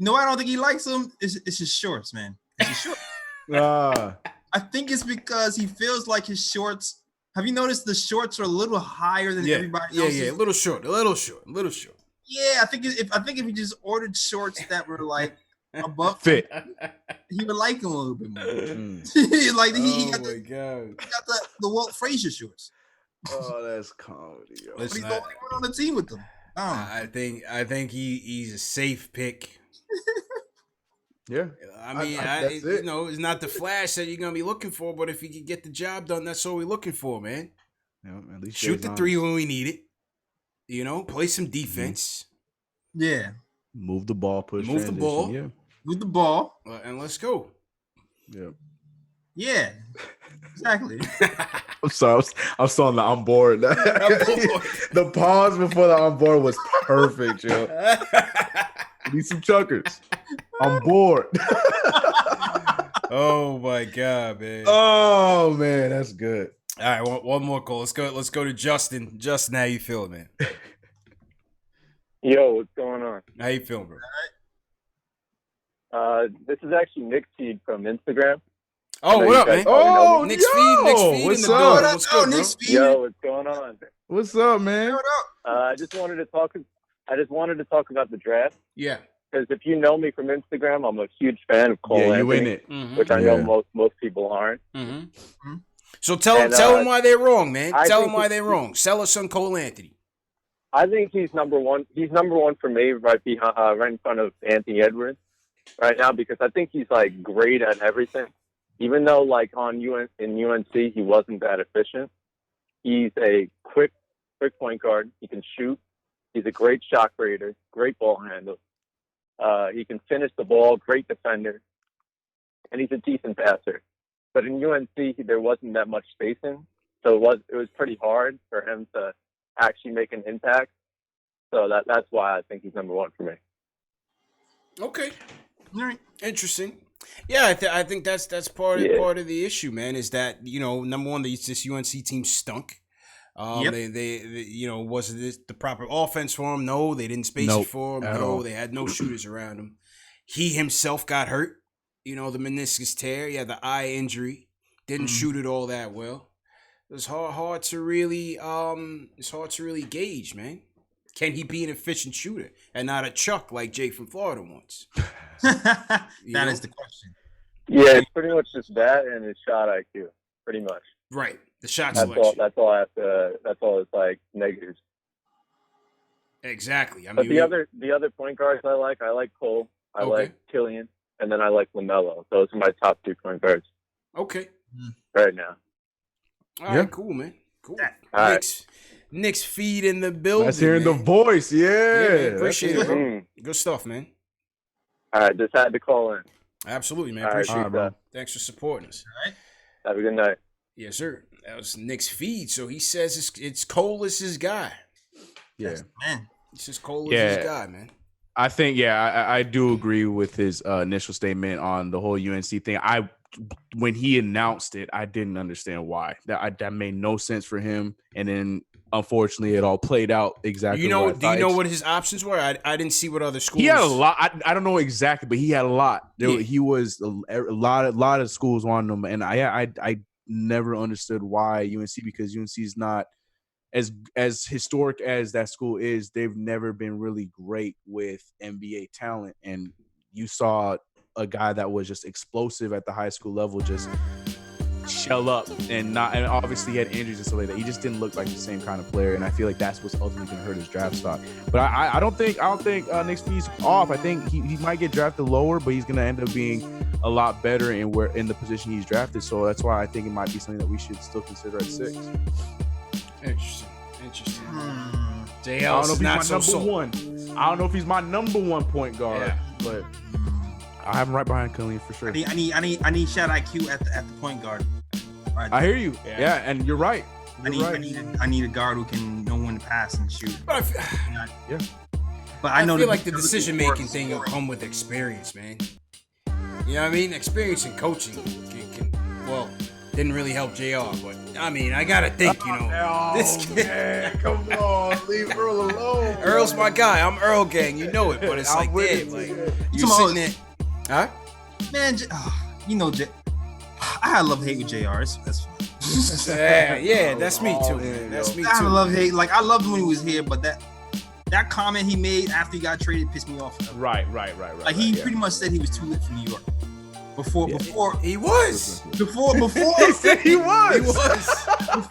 No, I don't think he likes them. It's his shorts, man. It's his shorts. I think it's because he feels like his shorts. Have you noticed the shorts are a little higher than everybody else's? Yeah, a little short. Yeah, I think if he just ordered shorts that were like above fit, he would like them a little bit more. Like he got the Walt Frazier shorts. Oh, that's comedy. Yo. But he's the only one on the team with them. I think he's a safe pick. Yeah, I mean, you know, it's not the flash that you're gonna be looking for, but if he can get the job done, that's all we're looking for, man. Yeah, at least shoot the three when we need it. You know, play some defense. Yeah, move the ball, push. Move the ball. Yeah, move the ball, and let's go. Yeah. Yeah. Exactly. I'm sorry. I'm still on the I'm bored. The pause before the I'm bored was perfect, yo. Need some chuckers. I'm bored. Oh my god, man. Oh man, that's good. All right, one more call. Let's go to Justin. Justin, how you feeling, man? Yo, what's going on? How you feeling, bro? This is actually Nick's feed from Instagram. Oh, what up, man? Oh, Nick's feed. What's in the up? What's good, bro? Nick's feed. Yo, what's going on? What's up, man? What up? I just wanted to talk about the draft. Yeah. Because if you know me from Instagram, I'm a huge fan of Cole Yeah, Anthony, you in it. which I know most people aren't. Mm-hmm. So tell them why they're wrong, man. Tell them why they're wrong. Sell us on Cole Anthony. I think he's number one. He's number one for me, right in front of Anthony Edwards right now, because I think he's like great at everything. Even though like in UNC he wasn't that efficient, he's a quick point guard. He can shoot. He's a great shot creator, great ball handler. He can finish the ball, great defender, and he's a decent passer. But in UNC there wasn't that much spacing, so it was pretty hard for him to actually make an impact. So that's why I think he's number one for me. Okay, all right, interesting. Yeah, I think that's part of the issue, man. Is that, you know, number one, this UNC team stunk. They you know, was this the proper offense for him? No, they didn't space it for him. No, they had no shooters around him. He himself got hurt. You know, the meniscus tear. He had the eye injury. Didn't shoot it all that well. It's hard to really gauge, man. Can he be an efficient shooter and not a chuck like Jay from Florida wants? That is the question. Yeah, it's pretty much just that and his shot IQ, pretty much. Right, the shot selection. That's all I have to. That's all it's like negatives. Exactly. I mean, but the other point guards I like Cole, I like Killian, and then I like Melo. Those are my top 2 point guards. Okay. Right now. All right, cool, man. Cool. Knicks feed in the building. That's hearing the voice. Yeah, man, appreciate it, bro. Good stuff, man. All right, just had to call in. Absolutely, man. All Appreciate right, it, bro. Thanks for supporting us. All right. Have a good night. Yes, sir. That was Nick's feed. So he says it's Cole is his guy. Yeah, man. It's just Cole is his guy, man. I think, I do agree with his initial statement on the whole UNC thing. When he announced it, I didn't understand why. That made no sense for him. And then, unfortunately, it all played out exactly. Do you know what his options were? I didn't see what other schools. He had a lot. I don't know exactly, but he had a lot. He was a lot of schools on him, and I never understood why UNC, because UNC is not as historic as that school is. They've never been really great with NBA talent, and you saw a guy that was just explosive at the high school level just shell up, and obviously he had injuries and stuff like that. He just didn't look like the same kind of player, and I feel like that's what's ultimately going to hurt his draft stock. But I don't think Nick's fees off. I think he might get drafted lower, but he's going to end up being a lot better in the position he's drafted. So that's why I think it might be something that we should still consider at 6. Interesting. I don't know if he's my number one. I don't know if he's my number one point guard, but I have him right behind Killian for sure. I need shot IQ at the point guard. Right. I hear you. Yeah, and you're right. I need a guard who can know when to pass and shoot. But I feel like the decision making thing will come with experience, man. You know what I mean? Experience and coaching didn't really help JR. But I mean, I gotta think, this kid. Man, come on, leave Earl alone. Earl's my guy. I'm Earl gang, you know it. But it's like, damn, like you sitting there, huh? Man, I love hate with JR. That's fine. yeah, that's me too, man. That's me too. I love hate. Like I loved when he was here, but that comment he made after he got traded pissed me off. Right. Like he pretty much said he was too lit for New York. Before he was. Before he said he was.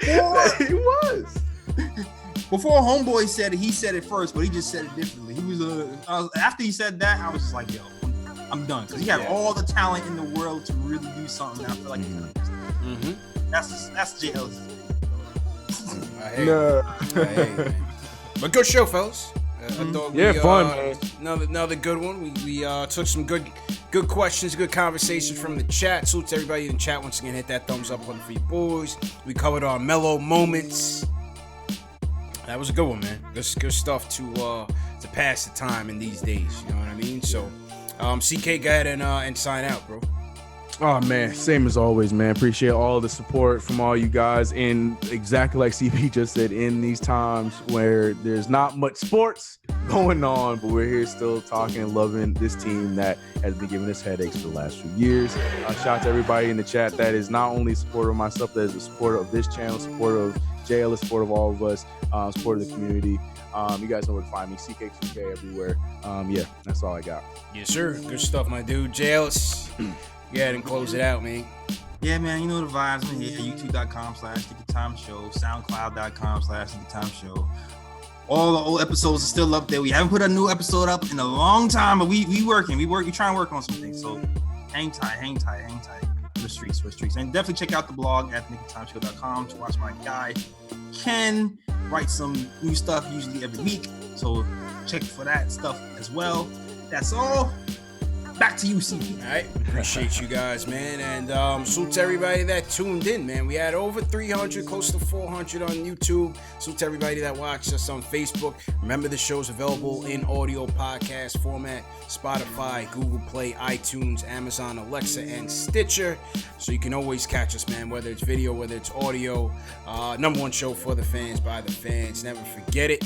He was. Before Homeboy said it, he said it first, but he just said it differently. He was after he said that, I was just like, yo, I'm done, because he had all the talent in the world to really do something. I feel like that's JL's. I hate it. But good show, fellas. I thought fun, man. Another good one. We took some good questions, good conversations from the chat. Salute to everybody in the chat. Once again, hit that thumbs up button for you boys. We covered our Melo moments. That was a good one, man. Good stuff to pass the time in these days. You know what I mean? So, CK, go ahead and sign out, bro. Oh man, same as always, man. Appreciate all the support from all you guys. And exactly like CP just said, in these times where there's not much sports going on, but we're here still talking and loving this team that has been giving us headaches for the last few years. Shout out to everybody in the chat that is not only a supporter of myself, that is a supporter of this channel, supporter of JL, a supporter of all of us, supporter of the community. You guys know where to find me, CK2K everywhere. That's all I got. Yes, sir. Good stuff, my dude. JL, go ahead and close it out, man. Yeah, man, you know the vibes. Man, here, youtube.com/ThinkingTimeShow, SoundCloud.com/ThinkingTimeShow. All the old episodes are still up there. We haven't put a new episode up in a long time, but we working. We trying to work on some things. So hang tight. For the streets. And definitely check out the blog at thinkingtimeshow.com to watch my guy Ken write some new stuff usually every week. So check for that stuff as well. That's all. Back to you, CP. All right. Appreciate you guys, man. And salute to everybody that tuned in, man. We had over 300, close to 400 on YouTube. Salute to everybody that watched us on Facebook. Remember, the show's available in audio podcast format, Spotify, Google Play, iTunes, Amazon, Alexa, and Stitcher. So you can always catch us, man, whether it's video, whether it's audio. Number one show for the fans, by the fans. Never forget it.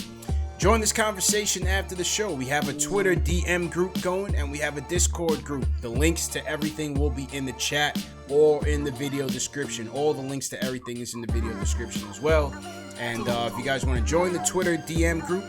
Join this conversation after the show. We have a Twitter DM group going, and we have a Discord group. The links to everything will be in the chat or in the video description. All the links to everything is in the video description as well. And if you guys want to join the Twitter DM group,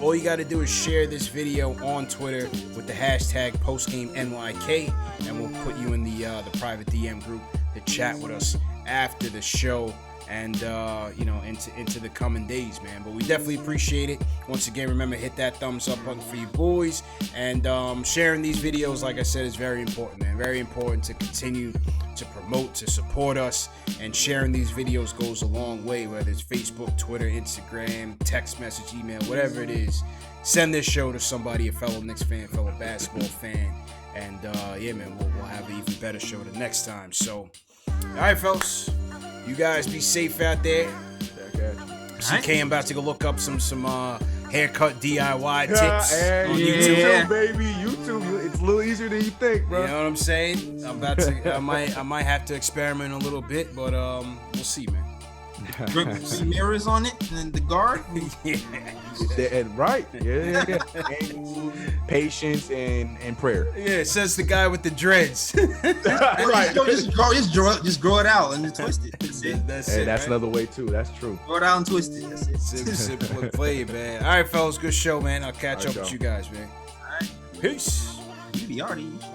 all you got to do is share this video on Twitter with the hashtag PostGameNYK, and we'll put you in the private DM group to chat with us after the show. And into the coming days, man. But we definitely appreciate it. Once again, remember, hit that thumbs up button for you boys. And sharing these videos, like I said, is very important, man. Very important to continue to promote, to support us. And sharing these videos goes a long way, whether it's Facebook, Twitter, Instagram, text message, email, whatever it is. Send this show to somebody, a fellow Knicks fan, fellow basketball fan. And man, we'll have an even better show the next time. So, all right, folks. You guys be safe out there. CK, I'm about to go look up some haircut DIY tips on YouTube. Yeah, baby. YouTube, it's a little easier than you think, bro. You know what I'm saying? I'm about to. I might have to experiment a little bit, but we'll see, man. Some mirrors on it and the guard. Yeah. Right. Yeah. And patience and prayer. Yeah, it says the guy with the dreads. Right. Just grow it out and then twist it. That's it. That's another way too. That's true. Grow it out and twist it. That's it. Simple and play, man. All right, fellas. Good show, man. I'll catch up with you guys, man. All right. Peace. You be already.